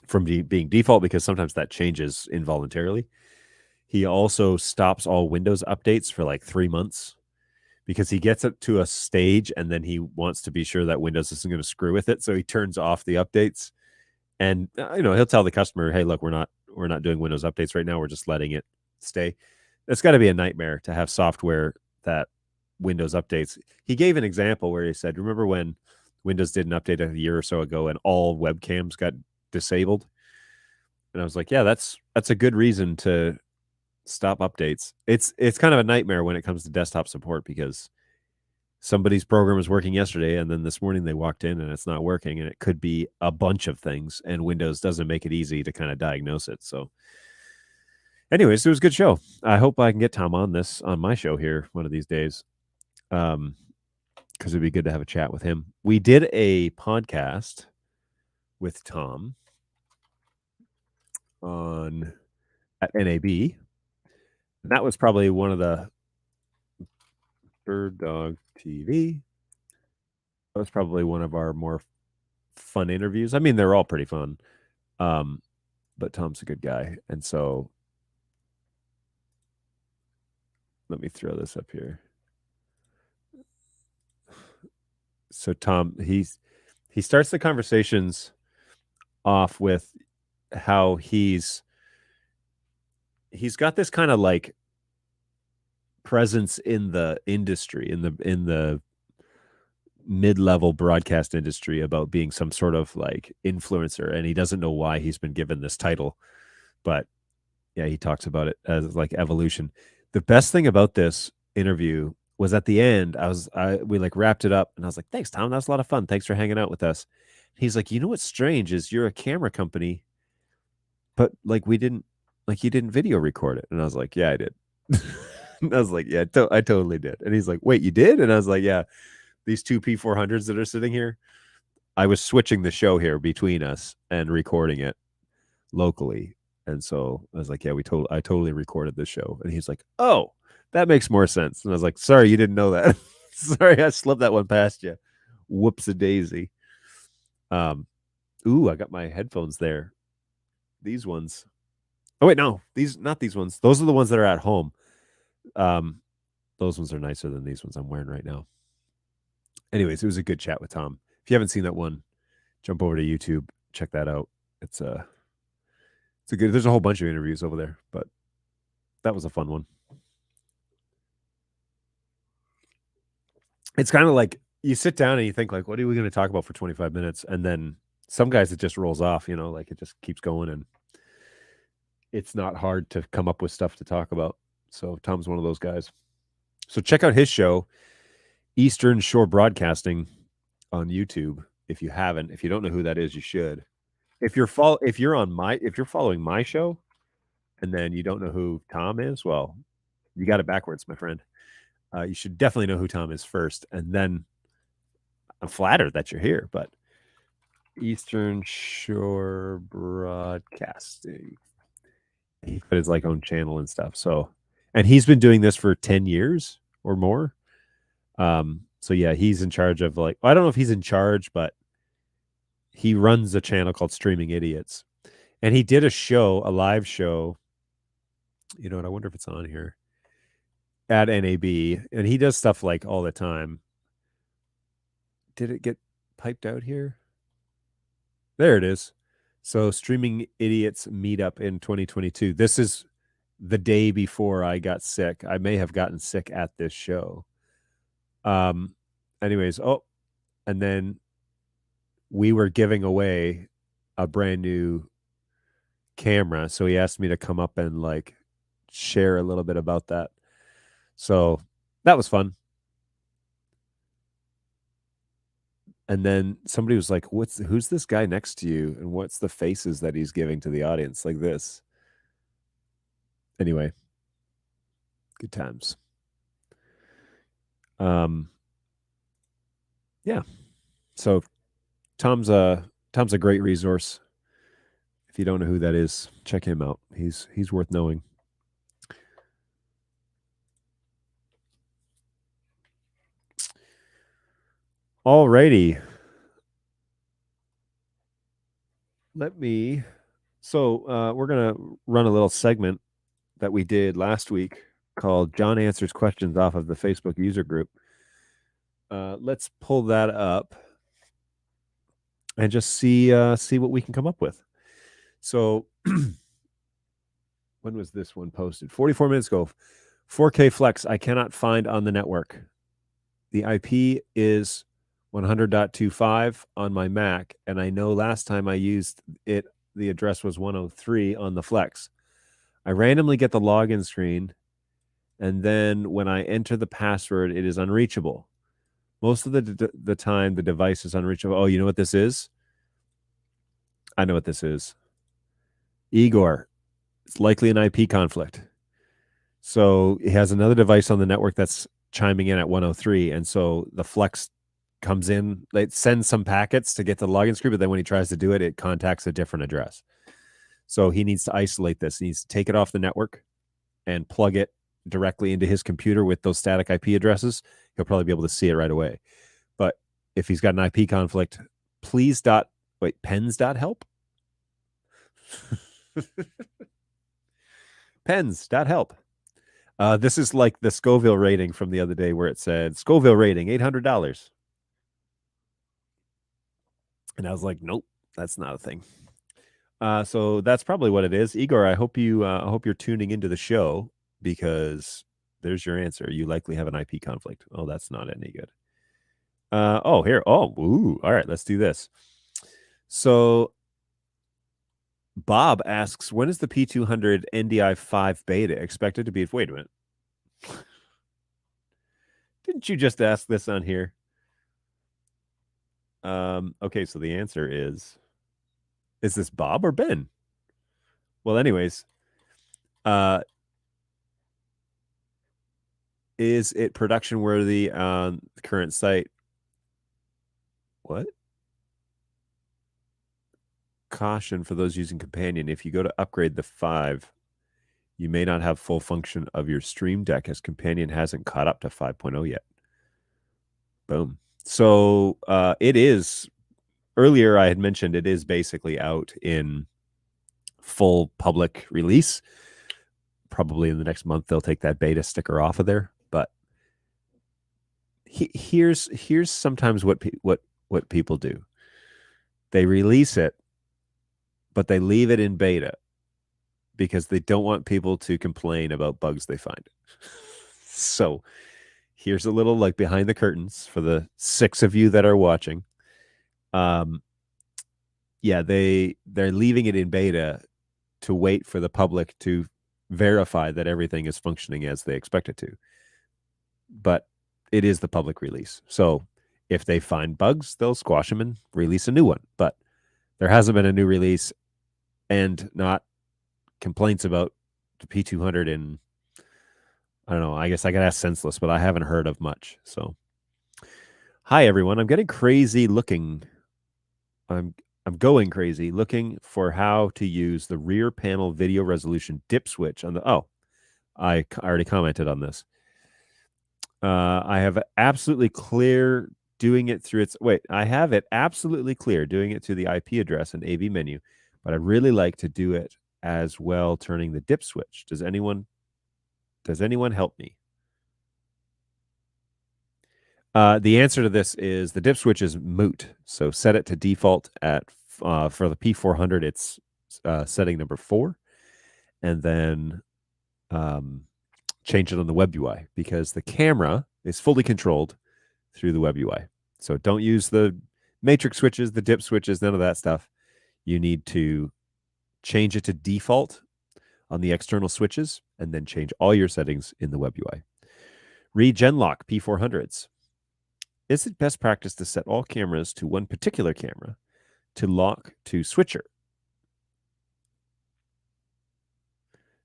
from being default because sometimes that changes involuntarily. He also stops all Windows updates for like 3 months because he gets up to a stage and then he wants to be sure that Windows isn't going to screw with it. So he turns off the updates, and he'll tell the customer, "Hey, look, we're not doing Windows updates right now. We're just letting it stay." It's got to be a nightmare to have software that Windows updates. He gave an example where he said, remember when Windows did an update a year or so ago and all webcams got disabled? And I was like, yeah, that's a good reason to stop updates. It's kind of a nightmare when it comes to desktop support because somebody's program was working yesterday and then this morning they walked in and it's not working, and it could be a bunch of things, and Windows doesn't make it easy to kind of diagnose it. So anyways, it was a good show. I hope I can get Tom on my show here one of these days. Because it'd be good to have a chat with him. We did a podcast with Tom at NAB. And that was probably one of the BirdDog TV. That was probably one of our more fun interviews. I mean, they're all pretty fun. But Tom's a good guy. And so let me throw this up here. So Tom, he starts the conversations off with how he's got this kind of like presence in the industry, in the mid-level broadcast industry, about being some sort of like influencer, and he doesn't know why he's been given this title, but yeah, he talks about it as like evolution. The best thing about this interview was at the end, we like wrapped it up and I was like, thanks, Tom, that was a lot of fun, thanks for hanging out with us. He's like, you know what's strange is you're a camera company, but like you didn't video record it. And I was like, yeah, I did. I was like, yeah, I totally did. And he's like, wait, you did? And I was like, yeah, these two P400s that are sitting here, I was switching the show here between us and recording it locally. And so I was like, yeah, I totally recorded this show. And he's like, oh, that makes more sense. And I was like, sorry, you didn't know that. Sorry, I slipped that one past you. Whoops-a-daisy. Ooh, I got my headphones there. These ones. Oh wait, no, not these ones. Those are the ones that are at home. Those ones are nicer than these ones I'm wearing right now. Anyways, it was a good chat with Tom. If you haven't seen that one, jump over to YouTube, check that out. It's a good. There's a whole bunch of interviews over there, but that was a fun one. It's kind of like you sit down and you think like, what are we going to talk about for 25 minutes? And then some guys, it just rolls off, like it just keeps going, and it's not hard to come up with stuff to talk about. So Tom's one of those guys. So check out his show, Eastern Shore Broadcasting, on YouTube. If you haven't, if you don't know who that is, you should. If you're following my show and then you don't know who Tom is, well, you got it backwards, my friend. You should definitely know who Tom is first, and then I'm flattered that you're here. But Eastern Shore Broadcasting, he put his like own channel and stuff. So, and he's been doing this for 10 years or more. So yeah, he's in charge of like, I don't know if he's in charge, but he runs a channel called Streaming Idiots. And he did a live show. You know what? I wonder if it's on here. At NAB. And he does stuff like all the time. Did it get piped out here? There it is. So Streaming Idiots meetup in 2022. This is the day before I got sick. I may have gotten sick at this show. Anyways, and then we were giving away a brand new camera. So he asked me to come up and like share a little bit about that. So that was fun. And then somebody was like, who's this guy next to you? And what's the faces that he's giving to the audience like this? Anyway, good times. Yeah. So Tom's a great resource. If you don't know who that is, check him out. He's worth knowing. Alrighty. We're going to run a little segment that we did last week called John Answers Questions off of the Facebook user group. Let's pull that up and just see what we can come up with. So when was this one posted? 44 minutes ago. 4K Flex I cannot find on the network. The IP is 100.25 on my Mac, and I know last time I used it the address was 103 on the Flex. I randomly get the login screen, and then when I enter the password, it is unreachable. Most of the time, the device is unreachable. Oh, you know what this is? I know what this is. Igor. It's likely an IP conflict. So he has another device on the network that's chiming in at 103, and so the Flex comes in, it sends some packets to get to the login screen, but then when he tries to do it, it contacts a different address. So he needs to isolate this. He needs to take it off the network and plug it directly into his computer with those static IP addresses. He'll probably be able to see it right away. But if he's got an IP conflict, please pens.help? Pens.help. This is like the Scoville rating from the other day where it said Scoville rating $800. And I was like, nope, that's not a thing. So that's probably what it is. Igor, I hope you're tuning into the show, because there's your answer. You likely have an IP conflict. Oh, that's not any good. Here. Oh, ooh. All right, let's do this. So Bob asks, when is the P200 NDI 5 beta expected to be? Wait a minute. Didn't you just ask this on here? Okay, so the answer is this Bob or Ben? Well, anyways, is it production worthy on the current site? What? Caution for those using Companion. If you go to upgrade the 5, you may not have full function of your Stream Deck, as Companion hasn't caught up to 5.0 yet. Boom. So it is, earlier I had mentioned it is basically out in full public release. Probably in the next month they'll take that beta sticker off of there. But here's sometimes what people do. They release it, but they leave it in beta because they don't want people to complain about bugs they find. So here's a little like behind the curtains for the 6 of you that are watching. Yeah, they're leaving it in beta to wait for the public to verify that everything is functioning as they expect it to. But it is the public release. So if they find bugs, they'll squash them and release a new one. But there hasn't been a new release and not complaints about the P200 in, I don't know, I guess I got to ask Senseless, but I haven't heard of much. So hi everyone, I'm getting crazy looking. I'm going crazy looking for how to use the rear panel video resolution dip switch on the, I already commented on this. I have absolutely clear doing it through I have it absolutely clear doing it through the IP address and AV menu, but I really like to do it as well, turning the dip switch. Does anyone help me? The answer to this is the dip switch is moot. So set it to default at, for the P400, it's setting number 4. And then change it on the web UI, because the camera is fully controlled through the web UI. So don't use the matrix switches, the dip switches, none of that stuff. You need to change it to default on the external switches and then change all your settings in the web UI. Regenlock P400s. Is it best practice to set all cameras to one particular camera to lock to switcher?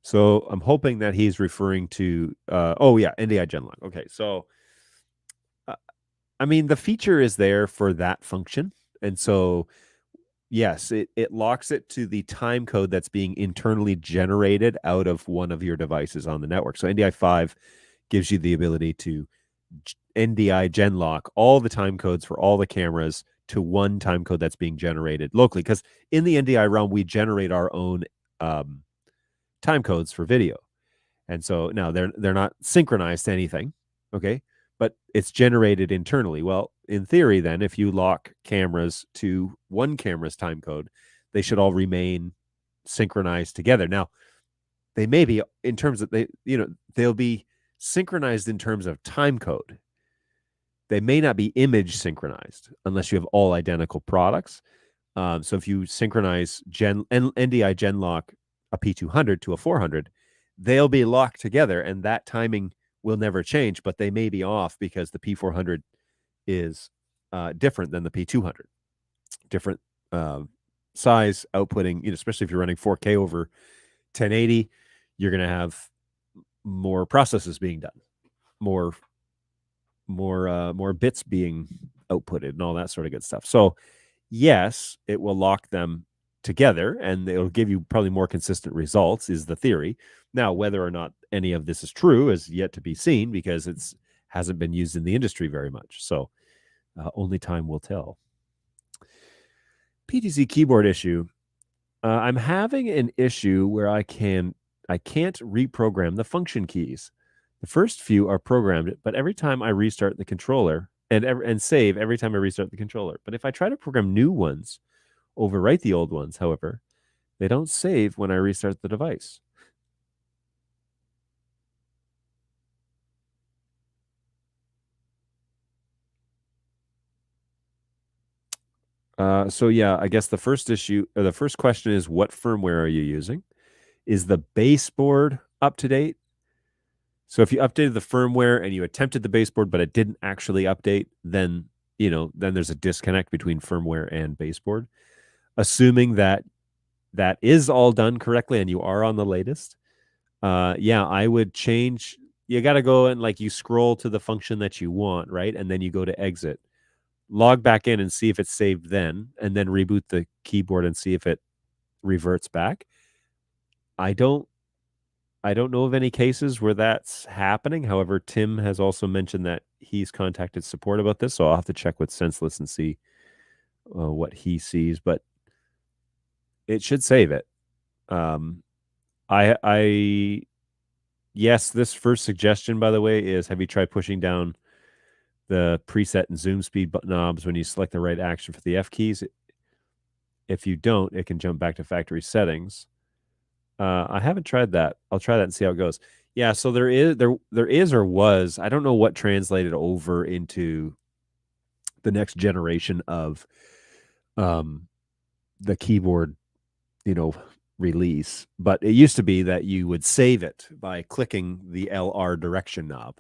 So I'm hoping that he's referring to, NDI Genlock. Okay, so, I mean, the feature is there for that function. And so, yes, it locks it to the time code that's being internally generated out of one of your devices on the network. So NDI 5 gives you the ability to NDI Genlock all the time codes for all the cameras to one time code that's being generated locally. Because in the NDI realm, we generate our own time codes for video. And so now they're not synchronized to anything, okay? But it's generated internally. Well, in theory, then, if you lock cameras to one camera's time code, they should all remain synchronized together. Now, they may be in terms of they'll be synchronized in terms of time code. They may not be image synchronized unless you have all identical products. So if you synchronize NDI gen lock a P200 to a 400, they'll be locked together, and that timing will never change, but they may be off because the P400 is different than the P200. Different size outputting, especially if you're running 4K over 1080, you're going to have more processes being done, more bits being outputted, and all that sort of good stuff. So yes, it will lock them together, and it'll give you probably more consistent results, is the theory. Now, whether or not any of this is true is yet to be seen, because it's hasn't been used in the industry very much. So only time will tell. PTZ keyboard issue. I'm having an issue where I can't reprogram the function keys. The first few are programmed, but every time I restart the controller and save every time I restart the controller. But if I try to program new ones, overwrite the old ones, however, they don't save when I restart the device. So yeah, I guess the first question is, what firmware are you using? Is the baseboard up to date? So if you updated the firmware and you attempted the baseboard, but it didn't actually update, then there's a disconnect between firmware and baseboard. Assuming that is all done correctly and you are on the latest, yeah, I would change. You got to go and you scroll to the function that you want, right? And then you go to exit, log back in and see if it's saved then, and then reboot the keyboard and see if it reverts back. I don't know of any cases where that's happening. However, Tim has also mentioned that he's contacted support about this, so I'll have to check with Senseless and see what he sees, but it should save it. Yes, this first suggestion, by the way, is, have you tried pushing down the preset and zoom speed knobs when you select the right action for the F keys? If you don't, it can jump back to factory settings. I haven't tried that. I'll try that and see how it goes. Yeah, so there is or was, I don't know what translated over into the next generation of the keyboard, release, but it used to be that you would save it by clicking the LR direction knob,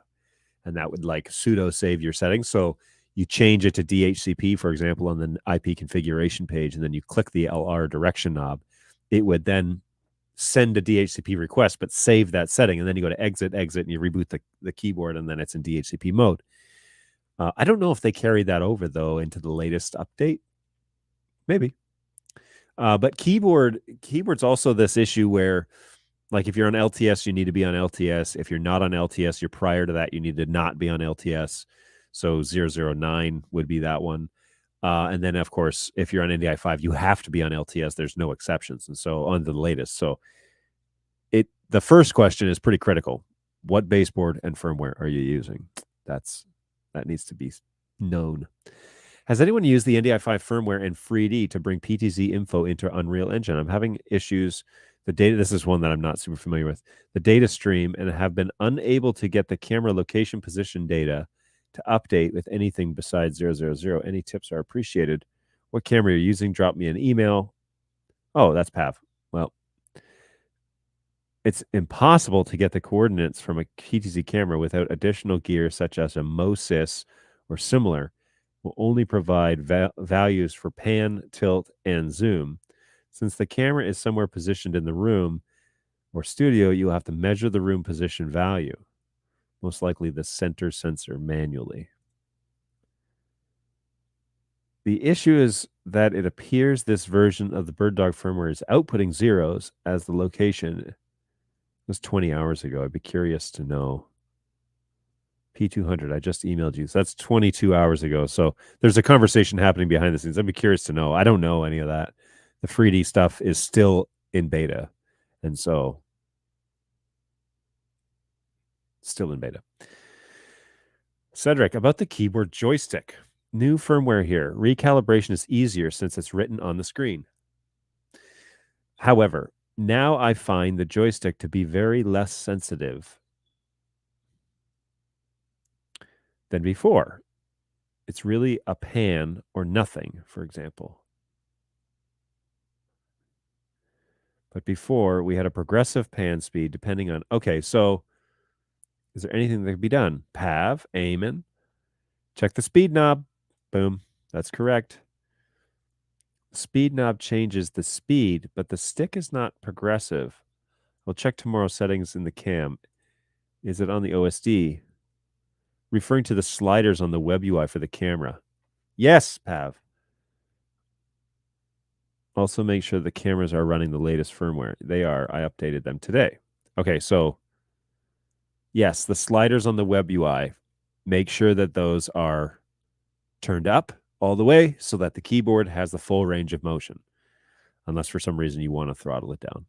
and that would pseudo save your settings. So you change it to DHCP, for example, on the IP configuration page, and then you click the LR direction knob. It would then send a DHCP request, but save that setting, and then you go to exit, and you reboot the keyboard, and then it's in DHCP mode. I don't know if they carried that over, though, into the latest update. Maybe. But keyboard's also this issue where, if you're on LTS, you need to be on LTS. If you're not on LTS, you're prior to that, you need to not be on LTS. So 009 would be that one. And then, of course, if you're on NDI 5, you have to be on LTS. There's no exceptions. And so on to the latest. So the first question is pretty critical. What baseboard and firmware are you using? That needs to be known. Has anyone used the NDI 5 firmware and FreeD to bring PTZ info into Unreal Engine? I'm having issues. This is one that I'm not super familiar with. The data stream, and have been unable to get the camera location position data to update with anything besides 000. Any tips are appreciated. What camera you're using? Drop me an email. Oh, that's Pav. Well, it's impossible to get the coordinates from a PTZ camera without additional gear such as a MOSIS or similar. Will only provide values for pan, tilt, and zoom. Since the camera is somewhere positioned in the room or studio, you'll have to measure the room position value, most likely the center sensor, manually. The issue is that it appears this version of the BirdDog firmware is outputting zeros as the location. It was 20 hours ago. I'd be curious to know. P200, I just emailed you. So that's 22 hours ago. So there's a conversation happening behind the scenes. I'd be curious to know. I don't know any of that. The 3D stuff is still in beta. And so still in beta. Cedric, about the keyboard joystick. New firmware here. Recalibration is easier since it's written on the screen. However, now I find the joystick to be very less sensitive than before. It's really a pan or nothing, for example. But before, we had a progressive pan speed depending on... Okay, so is there anything that could be done? Pav, Eamon, check the speed knob. Boom. That's correct. Speed knob changes the speed, but the stick is not progressive. We'll check tomorrow's settings in the cam. Is it on the OSD? Referring to the sliders on the web UI for the camera. Yes, Pav. Also make sure the cameras are running the latest firmware. They are. I updated them today. Okay, so yes, the sliders on the web UI, make sure that those are turned up all the way so that the keyboard has the full range of motion, unless for some reason you want to throttle it down.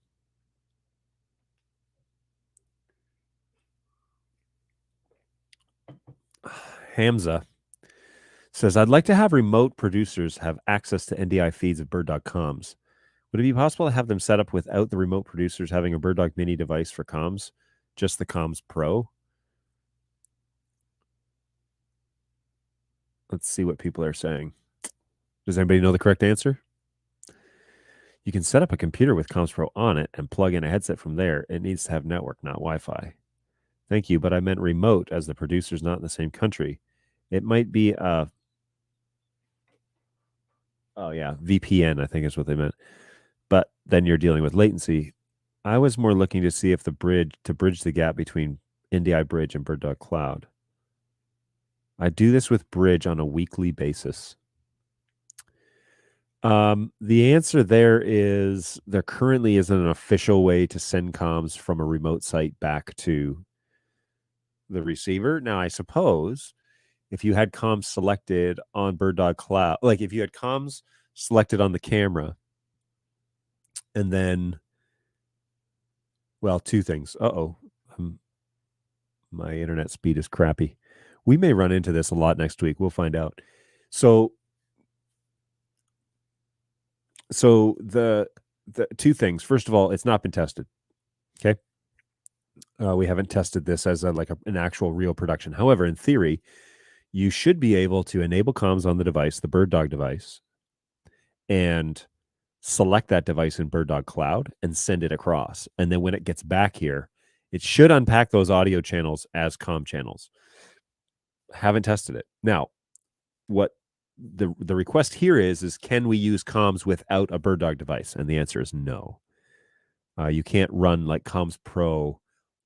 Hamza says, I'd like to have remote producers have access to NDI feeds of BirdDog comms. Would it be possible to have them set up without the remote producers having a BirdDog mini device for comms? Just the comms Pro? Let's see what people are saying. Does anybody know the correct answer? You can set up a computer with comms Pro on it and plug in a headset from there. It needs to have network, not Wi-Fi. Thank you, but I meant remote as the producer's not in the same country. It might be VPN, I think is what they meant. But then you're dealing with latency. I was more looking to see if to bridge the gap between NDI Bridge and BirdDog Cloud. I do this with Bridge on a weekly basis. The answer there is there currently isn't an official way to send comms from a remote site back to the receiver. Now, I suppose if you had comms selected on BirdDog Cloud, like if you had comms selected on the camera, and then, well, two things. My internet speed is crappy. We may run into this a lot next week. We'll find out. So the two things. First of all, it's not been tested. Okay. We haven't tested this as an actual real production. However, in theory, you should be able to enable comms on the device, the BirdDog device, and select that device in BirdDog Cloud and send it across. And then when it gets back here, it should unpack those audio channels as comm channels. Haven't tested it. Now, what the request here is can we use comms without a BirdDog device? And the answer is no. You can't run like Comms Pro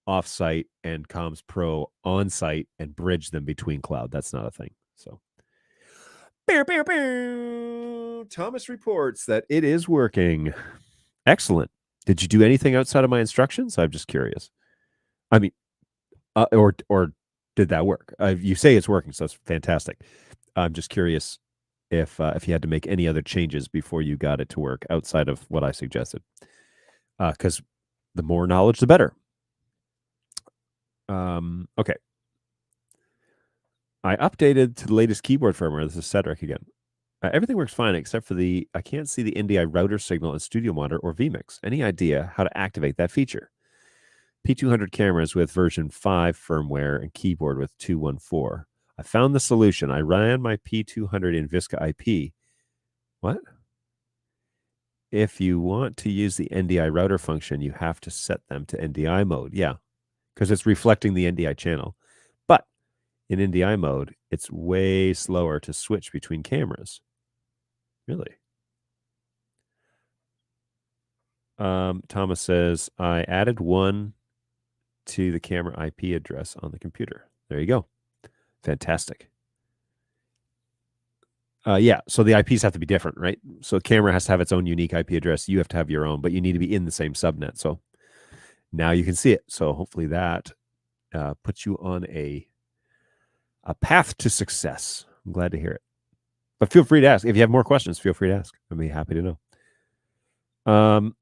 off-site and Comms Pro on-site and bridge them between cloud. That's not a thing. So, Thomas reports that it is working. Excellent. Did you do anything outside of my instructions? I'm just curious. I mean, or did that work? You say it's working, so that's fantastic. I'm just curious if you had to make any other changes before you got it to work outside of what I suggested. Because the more knowledge, the better. Okay. I updated to the latest keyboard firmware. This is Cedric again. Everything works fine except for I can't see the NDI router signal in Studio Monitor or vMix. Any idea how to activate that feature? P200 cameras with version 5 firmware and keyboard with 214. I found the solution. I ran my P200 in Visca IP. What? If you want to use the NDI router function, you have to set them to NDI mode. Yeah, because it's reflecting the NDI channel. But in NDI mode, it's way slower to switch between cameras. Really? Thomas says, I added one to the camera IP address on the computer. There you go. Fantastic. Yeah, so the IPs have to be different, right? So the camera has to have its own unique IP address. You have to have your own, but you need to be in the same subnet. So now you can see it. So hopefully that puts you on a path to success. I'm glad to hear it. But feel free to ask. If you have more questions, feel free to ask. I'd be happy to know.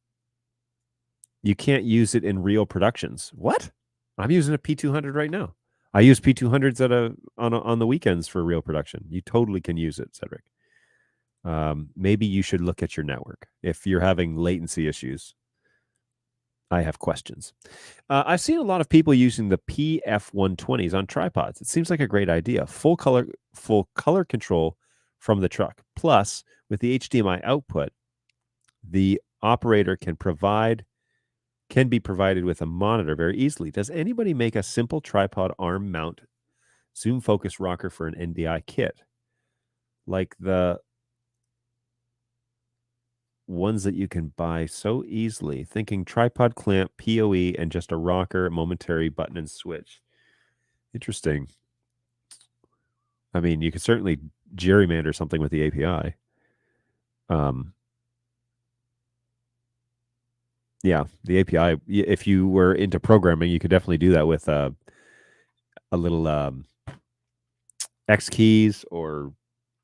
You can't use it in real productions. What? I'm using a P200 right now. I use P200s on the weekends for real production. You totally can use it, Cedric. Maybe you should look at your network. If you're having latency issues, I have questions. I've seen a lot of people using the PF120s on tripods. It seems like a great idea. Full color control from the truck. Plus, with the HDMI output, the operator can be provided with a monitor very easily. Does anybody make a simple tripod arm mount zoom focus rocker for an NDI kit? Like the ones that you can buy so easily, thinking tripod clamp, PoE, and just a rocker, momentary button and switch. Interesting. I mean, you could certainly gerrymander something with the API. Yeah, the API, if you were into programming, you could definitely do that with a little X keys or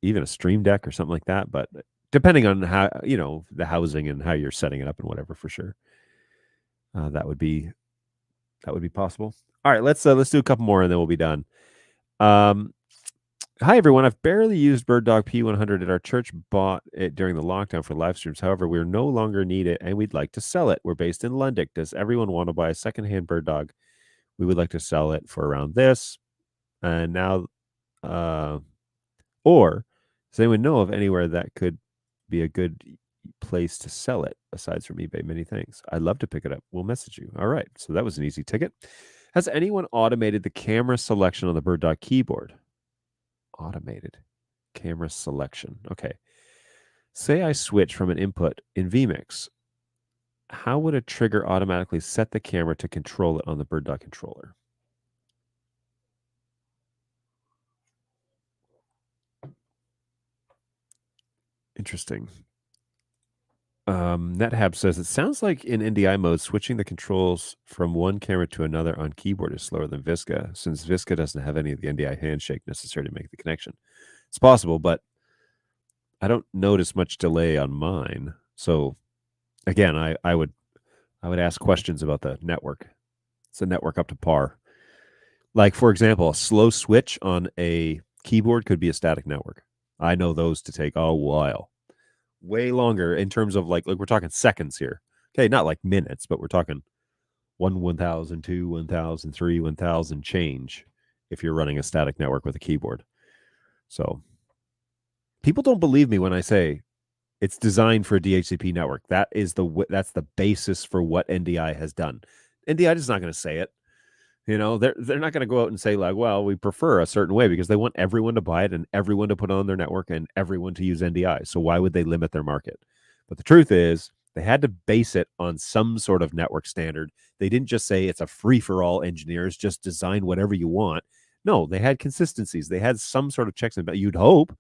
even a Stream Deck or something like that. But depending on how, the housing and how you're setting it up and whatever, for sure, that would be possible. All right, let's do a couple more and then we'll be done. Hi everyone, I've barely used BirdDog P100 at our church. Bought it during the lockdown for live streams. However, we no longer need it and we'd like to sell it. We're based in London. Does everyone want to buy a secondhand BirdDog? We would like to sell it for around this. And now, or does anyone know of anywhere that could be a good place to sell it aside from eBay? Many thanks. I'd love to pick it up. We'll message you. All right. So that was an easy ticket. Has anyone automated the camera selection on the BirdDog keyboard? Automated camera selection. Okay. Say I switch from an input in vMix. How would a trigger automatically set the camera to control it on the BirdDog controller? Interesting. NetHab says, it sounds like in NDI mode, switching the controls from one camera to another on keyboard is slower than Visca, since Visca doesn't have any of the NDI handshake necessary to make the connection. It's possible, but I don't notice much delay on mine. So again, I would ask questions about the network. It's a network up to par. Like, for example, a slow switch on a keyboard could be a static network. I know those to take a while. Way longer in terms of like we're talking seconds here. Okay, not like minutes, but we're talking 1,000, 2, 1,000, 3, 1,000 change if you're running a static network with a keyboard. So people don't believe me when I say it's designed for a DHCP network. That's the basis for what NDI has done. NDI is not going to say it. They're not going to go out and say like, well, we prefer a certain way, because they want everyone to buy it and everyone to put it on their network and everyone to use NDI. So why would they limit their market? But the truth is they had to base it on some sort of network standard. They didn't just say it's a free for all, engineers, just design whatever you want. No, they had consistencies. They had some sort of checks and you'd hope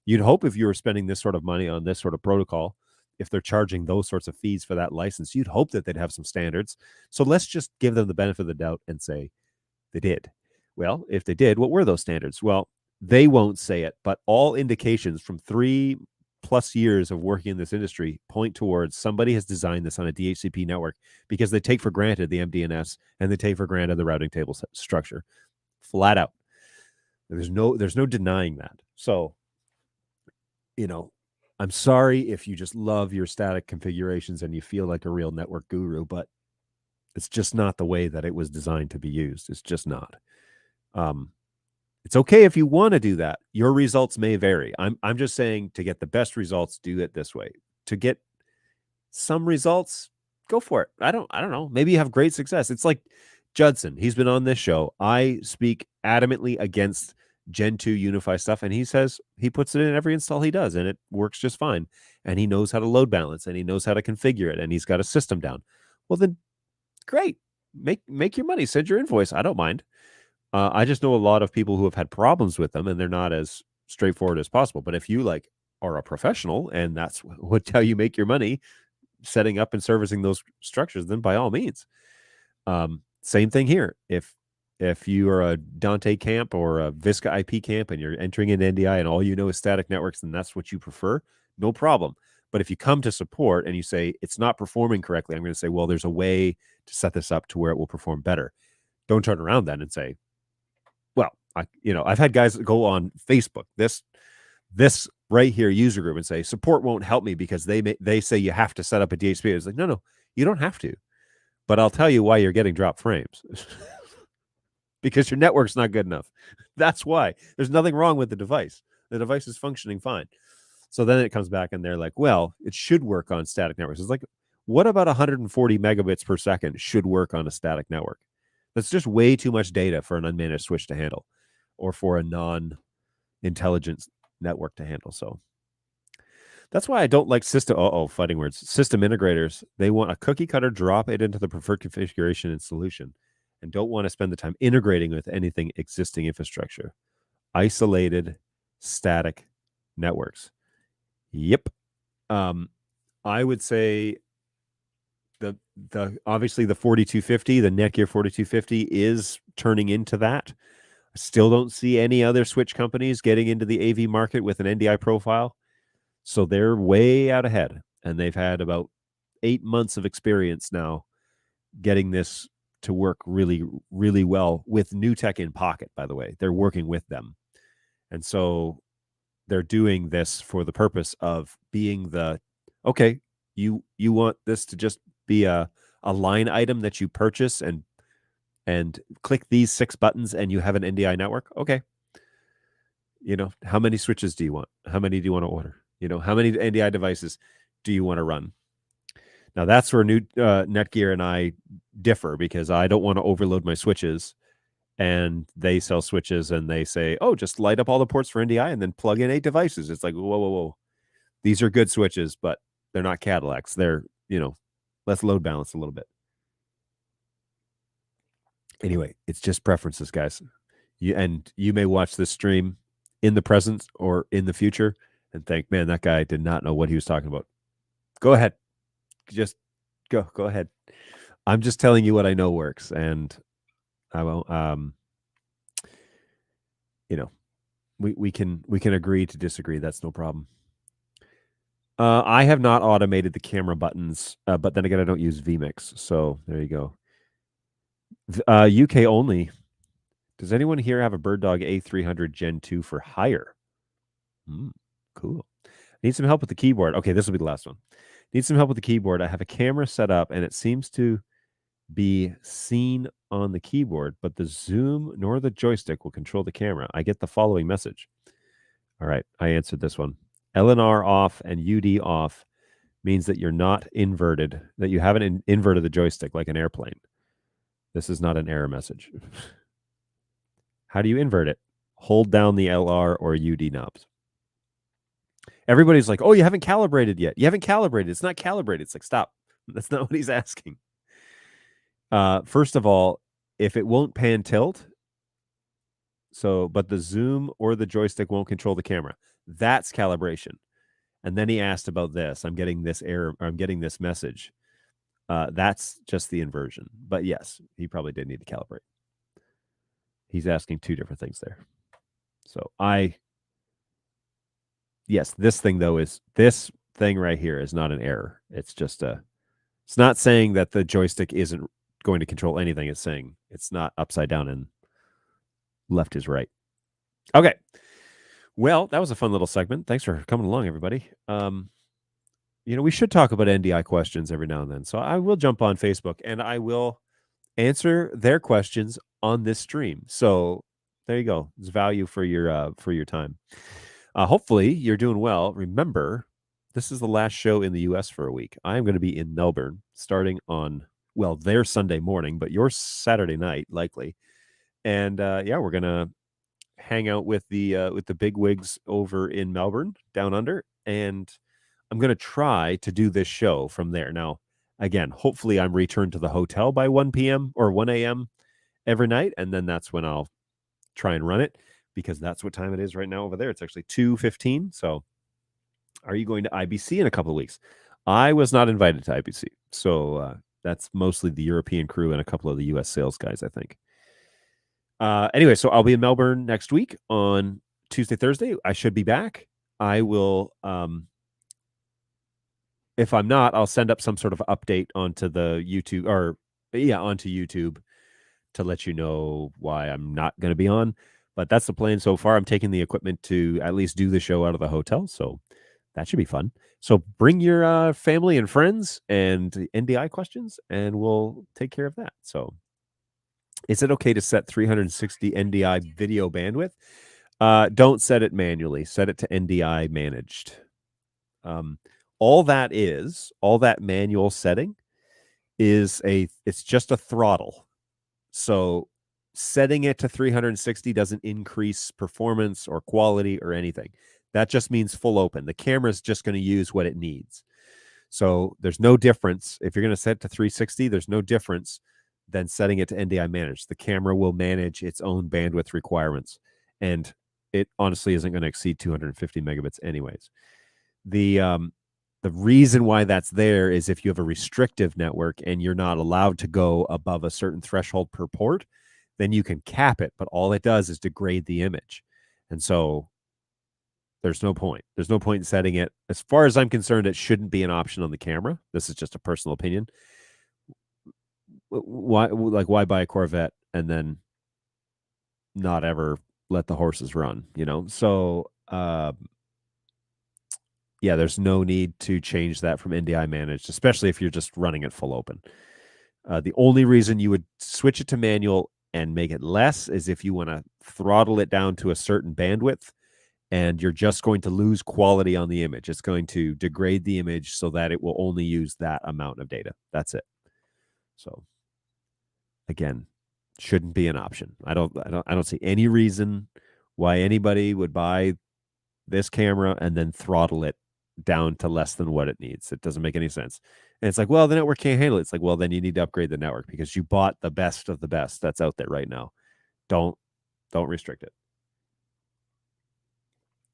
if you were spending this sort of money on this sort of protocol, if they're charging those sorts of fees for that license, you'd hope that they'd have some standards. So let's just give them the benefit of the doubt and say they did. Well, if they did, what were those standards? Well, they won't say it, but all indications from 3+ years of working in this industry point towards somebody has designed this on a DHCP network, because they take for granted the MDNS and they take for granted the routing table structure. Flat out. There's no denying that. So, I'm sorry if you just love your static configurations and you feel like a real network guru, but it's just not the way that it was designed to be used. It's just not. It's okay if you want to do that. Your results may vary. I'm just saying, to get the best results, do it this way. To get some results, go for it. I don't know. Maybe you have great success. It's like Judson. He's been on this show. I speak adamantly against Gen 2 Unify stuff, and he says he puts it in every install he does, and it works just fine. And he knows how to load balance, and he knows how to configure it, and he's got a system down. Well, then, great. Make your money. Send your invoice. I don't mind. I just know a lot of people who have had problems with them, and they're not as straightforward as possible. But if you are a professional, and that's how you make your money, setting up and servicing those structures, then by all means. Same thing here. If you are a Dante camp or a Visca IP camp and you're entering in NDI and all you know is static networks, and that's what you prefer, no problem. But if you come to support and you say it's not performing correctly, I'm going to say, well, there's a way to set this up to where it will perform better. Don't turn around then and say, well, I've had guys go on Facebook, this right here user group, and say support won't help me because they say you have to set up a DHCP. It's like, no, you don't have to. But I'll tell you why you're getting dropped frames. Because your network's not good enough. That's why. There's nothing wrong with the device. The device is functioning fine. So then it comes back and they're like, well, it should work on static networks. It's like, what about 140 megabits per second should work on a static network? That's just way too much data for an unmanaged switch to handle, or for a non-intelligent network to handle. So that's why I don't like fighting words. System integrators, they want a cookie cutter, drop it into the preferred configuration and solution, and don't want to spend the time integrating with anything existing infrastructure. Isolated, static networks. Yep. I would say the obviously the 4250, the Netgear 4250 is turning into that. I still don't see any other switch companies getting into the AV market with an NDI profile. So they're way out ahead, and they've had about 8 months of experience now getting this to work really, really well with new tech in pocket, by the way. They're working with them. And so they're doing this for the purpose of being okay, you want this to just be a line item that you purchase and click these 6 buttons and you have an NDI network. Okay. How many switches do you want? How many do you want to order? How many NDI devices do you want to run? Now that's where Netgear and I differ, because I don't want to overload my switches, and they sell switches and they say, oh, just light up all the ports for NDI and then plug in 8 devices. It's like, whoa. These are good switches, but they're not Cadillacs. They're, let's load balance a little bit. Anyway, it's just preferences, guys. You may watch this stream in the present or in the future and think, man, that guy did not know what he was talking about. Go ahead. Just go ahead. I'm just telling you what I know works, and I won't, we can agree to disagree. That's no problem. I have not automated the camera buttons, but then again, I don't use vMix. So there you go. UK only. Does anyone here have a BirdDog A300 Gen 2 for hire? Cool. Need some help with the keyboard. Okay, this will be the last one. Need some help with the keyboard. I have a camera set up, and it seems to be seen on the keyboard, but the zoom nor the joystick will control the camera. I get the following message. All right, I answered this one. LNR off and UD off means that you're not inverted, that you haven't inverted the joystick like an airplane. This is not an error message. How do you invert it? Hold down the LR or UD knobs. Everybody's like, oh, you haven't calibrated yet. You haven't calibrated. It's not calibrated. It's like, stop. That's not what he's asking. First of all, if it won't pan tilt, but the zoom or the joystick won't control the camera, that's calibration. And then he asked about this. I'm getting this error, or I'm getting this message. That's just the inversion. But yes, he probably did need to calibrate. He's asking 2 different things there. So this thing though this thing right here is not an error. It's just it's not saying that the joystick isn't going to control anything. It's saying it's not upside down and left is right. Okay. Well, that was a fun little segment. Thanks for coming along, everybody. We should talk about NDI questions every now and then. So I will jump on Facebook and I will answer their questions on this stream. So there you go. It's value for your time. Hopefully you're doing well. Remember, this is the last show in the US for a week. I'm going to be in Melbourne starting on, their Sunday morning, but your Saturday night likely. And we're going to hang out with the big wigs over in Melbourne, down under, and I'm going to try to do this show from there. Now, again, hopefully I'm returned to the hotel by 1 p.m. or 1 a.m. every night, and then that's when I'll try and run it, because that's what time it is right now over there. It's actually 2:15. So are you going to IBC in a couple of weeks? I was not invited to IBC. So that's mostly the European crew and a couple of the US sales guys, I think. Anyway, so I'll be in Melbourne next week on Tuesday, Thursday. I should be back. I will, if I'm not, I'll send up some sort of update onto the YouTube onto YouTube to let you know why I'm not going to be on. But that's the plan so far. I'm taking the equipment to at least do the show out of the hotel. So that should be fun. So bring your family and friends and NDI questions, and we'll take care of that. So is it okay to set 360 NDI video bandwidth? Don't set it manually. Set it to NDI managed. All that manual setting it's just a throttle. So setting it to 360 doesn't increase performance or quality or anything. That just means full open. The camera is just going to use what it needs. So there's no difference. If you're going to set it to 360, there's no difference than setting it to NDI managed. The camera will manage its own bandwidth requirements. And it honestly isn't going to exceed 250 megabits anyways. The reason why that's there is if you have a restrictive network and you're not allowed to go above a certain threshold per port, then you can cap it. But all it does is degrade the image. And so there's no point. There's no point in setting it. As far as I'm concerned, it shouldn't be an option on the camera. This is just a personal opinion. Why buy a Corvette and then not ever let the horses run, So, yeah, there's no need to change that from NDI managed, especially if you're just running it full open. The only reason you would switch it to manual and make it less is if you want to throttle it down to a certain bandwidth and you're just going to lose quality on the image. It's going to degrade the image so that it will only use that amount of data. That's it. So again, shouldn't be an option. I don't see any reason why anybody would buy this camera and then throttle it down to less than what it needs. It doesn't make any sense. And it's like, well, the network can't handle it. It's like, well, then you need to upgrade the network because you bought the best of the best that's out there right now. Don't restrict it.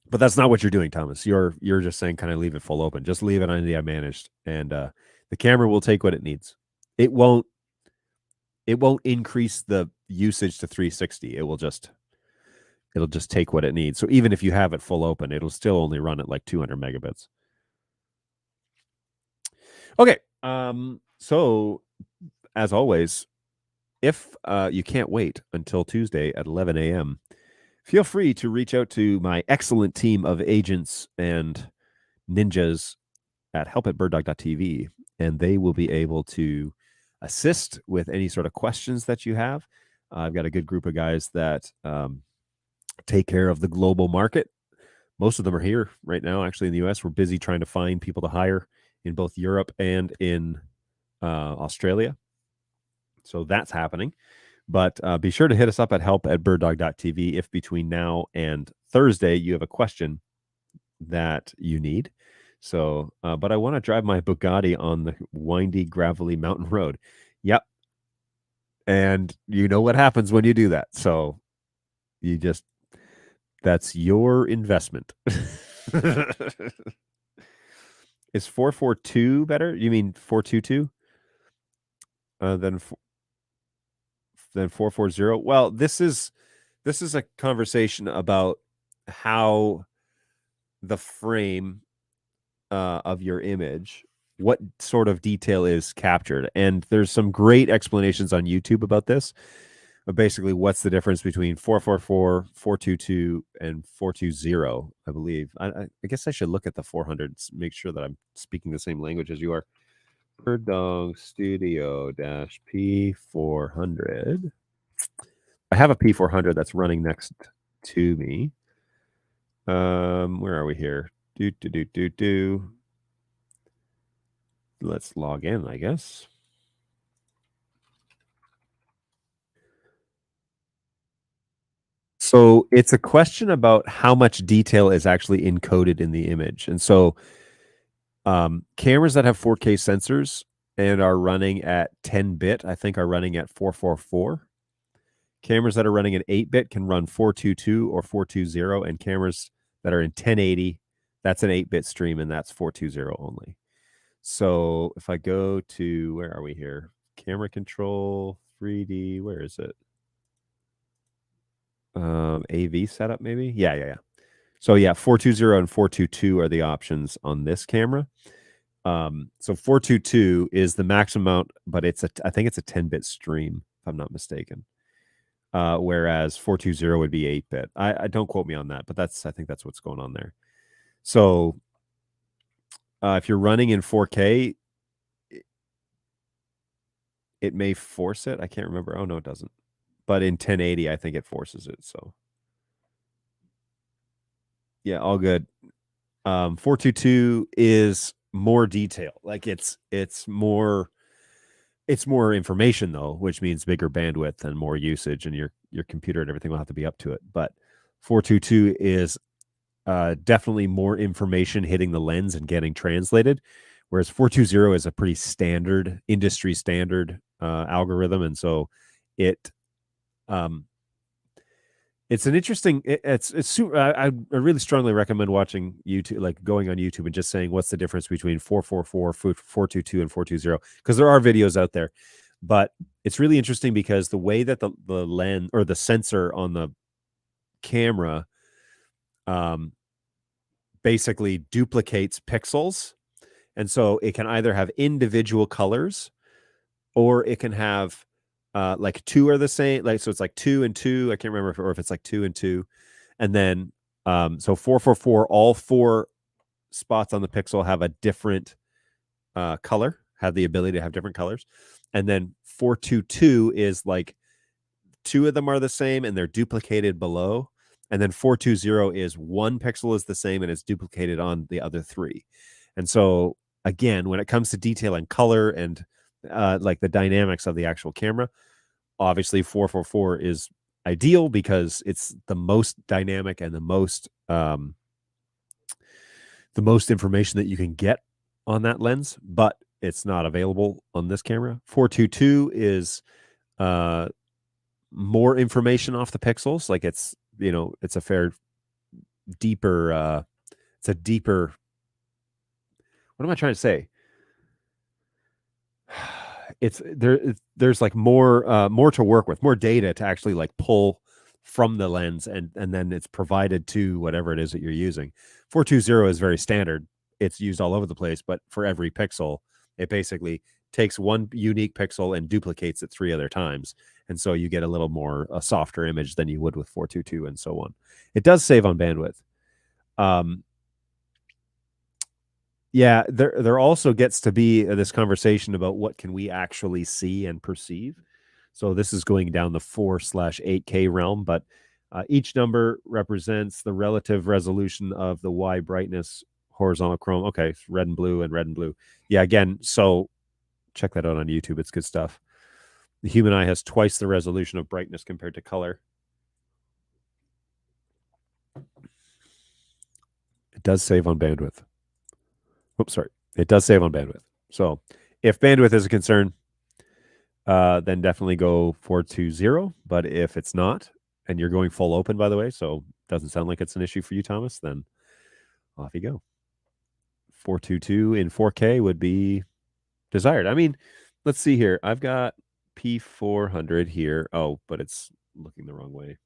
But that's not what you're doing, Thomas. You're just saying kind of leave it full open. Just leave it on NDI managed, and the camera will take what it needs. It won't increase the usage to 360. It'll just take what it needs. So even if you have it full open, it'll still only run at like 200 megabits. Okay. So as always, if you can't wait until Tuesday at 11 a.m., feel free to reach out to my excellent team of agents and ninjas at help@birddog.tv, and they will be able to assist with any sort of questions that you have. I've got a good group of guys that take care of the global market. Most of them are here right now, actually, in the U.S. We're busy trying to find people to hire in both Europe and in Australia. So that's happening. But be sure to hit us up at help@birddog.tv if between now and Thursday you have a question that you need. So, but I want to drive my Bugatti on the windy, gravelly mountain road. Yep. And you know what happens when you do that. So that's your investment. Is 442 better? You mean 422? Than 440? Well, this is a conversation about how the frame of your image, what sort of detail is captured. And there's some great explanations on YouTube about this. But basically, what's the difference between 444, 422, and 420, I believe. I guess I should look at the 400s, make sure that I'm speaking the same language as you are. BirdDog Studio P400. I have a P400 that's running next to me. Where are we here? Let's log in, I guess. So it's a question about how much detail is actually encoded in the image. And so cameras that have 4K sensors and are running at 10-bit, I think, are running at 444. Cameras that are running at 8-bit can run 422 or 420, and cameras that are in 1080, that's an 8-bit stream, and that's 420 only. So if I go to, where are we here? Camera control, 3D, where is it? AV setup, maybe? Yeah. So yeah, 420 and 422 are the options on this camera. So 422 is the maximum amount, but I think it's a 10-bit stream, if I'm not mistaken. Whereas 420 would be 8-bit. I don't quote me on that, but I think that's what's going on there. So if you're running in 4K, it may force it. I can't remember. Oh no, it doesn't. But in 1080, I think it forces it. So yeah, all good. 422 is more detail. Like it's more information though, which means bigger bandwidth and more usage, and your computer and everything will have to be up to it. But 422 is definitely more information hitting the lens and getting translated, whereas 420 is a pretty standard industry standard algorithm, and so it it's an interesting. I really strongly recommend watching YouTube, like going on YouTube and just saying what's the difference between 444, 422, and 420, because there are videos out there, but it's really interesting because the way that the lens or the sensor on the camera basically duplicates pixels, and so it can either have individual colors or it can have like two are the same, like so it's like 2 and 2. I can't remember if it's like 2 and 2, and then so 444, all 4 spots on the pixel have a different color, have the ability to have different colors, and then 422 is like 2 of them are the same and they're duplicated below, and then 420 is 1 pixel is the same and it's duplicated on the other 3. And so again, when it comes to detail and color and like the dynamics of the actual camera, obviously 444 is ideal because it's the most dynamic and the most information that you can get on that lens, but it's not available on this camera. 422 is more information off the pixels. Like it's, it's a fair deeper it's a deeper, what am I trying to say? There's like more to work with, more data to actually like pull from the lens, and then it's provided to whatever it is that you're using. 420 is very standard. It's used all over the place, but for every pixel, it basically takes one unique pixel and duplicates it 3 other times. And so you get a little more a softer image than you would with 422 and so on. It does save on bandwidth. Yeah, there also gets to be this conversation about what can we actually see and perceive. So this is going down the 4/8K realm, but each number represents the relative resolution of the Y brightness horizontal chrome. Okay, red and blue and red and blue. Yeah, again, so check that out on YouTube. It's good stuff. The human eye has twice the resolution of brightness compared to color. It does save on bandwidth. Oops, sorry. It does save on bandwidth. So if bandwidth is a concern, then definitely go 420. But if it's not, and you're going full open, by the way, so it doesn't sound like it's an issue for you, Thomas, then off you go. 422 in 4K would be desired. I mean, let's see here. I've got P400 here. Oh, but it's looking the wrong way.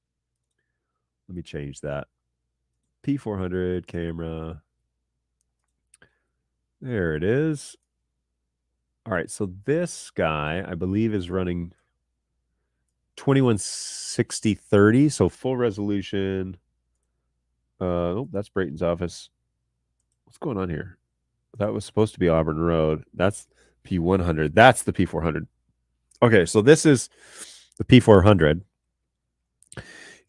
Let me change that. P400 camera. There it is. All right, so this guy, I believe, is running 2160/30, so full resolution. Oh, that's Brayton's office. What's going on here? That was supposed to be Auburn Road. That's P100. That's the P400. Okay, so this is the P400.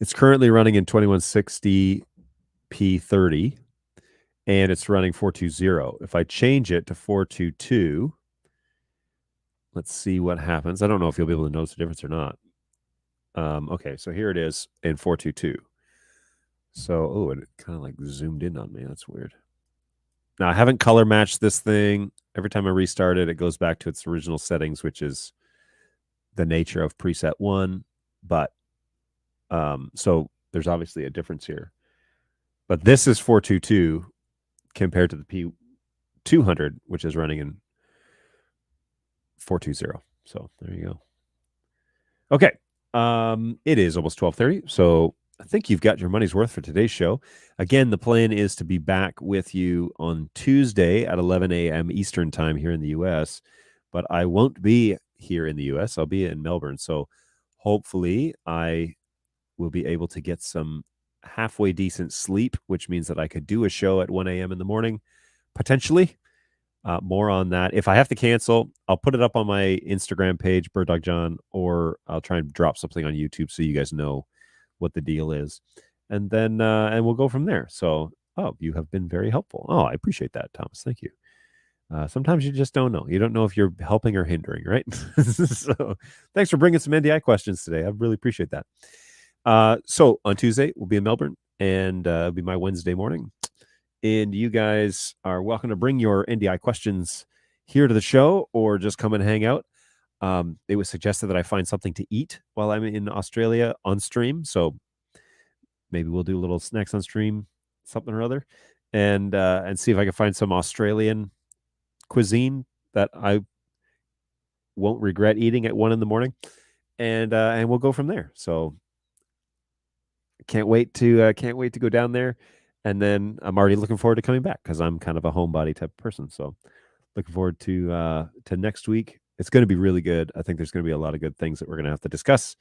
It's currently running in 2160p30. And it's running 420. If I change it to 422, let's see what happens. I don't know if you'll be able to notice the difference or not. Okay, so here it is in 422. So, oh, it kind of like zoomed in on me. That's weird. Now, I haven't color matched this thing. Every time I restart it, it goes back to its original settings, which is the nature of preset 1. But so there's obviously a difference here. But this is 422 compared to the P200, which is running in 420. So there you go. Okay. It is almost 12:30. So I think you've got your money's worth for today's show. Again, the plan is to be back with you on Tuesday at 11 a.m. Eastern time here in the U.S., but I won't be here in the U.S. I'll be in Melbourne. So hopefully I will be able to get some halfway decent sleep, which means that I could do a show at 1 a.m. in the morning, potentially. More on that. If I have to cancel, I'll put it up on my Instagram page, BirdDog John, or I'll try and drop something on YouTube so you guys know what the deal is. And then and we'll go from there. So Oh, you have been very helpful. Oh, I appreciate that, Thomas. Thank you. Sometimes you just don't know. You don't know if you're helping or hindering, right? So thanks for bringing some NDI questions today. I really appreciate that. So on Tuesday, we'll be in Melbourne, and it'll be my Wednesday morning. And you guys are welcome to bring your NDI questions here to the show or just come and hang out. It was suggested that I find something to eat while I'm in Australia on stream. So maybe we'll do little snacks on stream, something or other, and see if I can find some Australian cuisine that I won't regret eating at 1 a.m, and we'll go from there. So can't wait to go down there, and then I'm already looking forward to coming back because I'm kind of a homebody type of person. So looking forward to next week. It's going to be really good. I think there's going to be a lot of good things that we're going to have to discuss,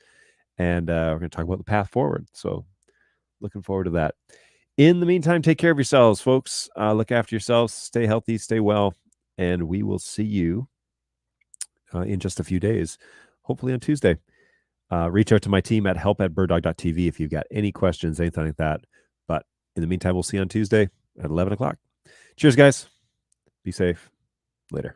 and we're going to talk about the path forward. So looking forward to that. In the meantime, take care of yourselves, folks. Look after yourselves. Stay healthy. Stay well. And we will see you in just a few days, hopefully on Tuesday. Reach out to my team at help@birddog.tv if you've got any questions, anything like that. But in the meantime, we'll see you on Tuesday at 11 o'clock. Cheers, guys. Be safe. Later.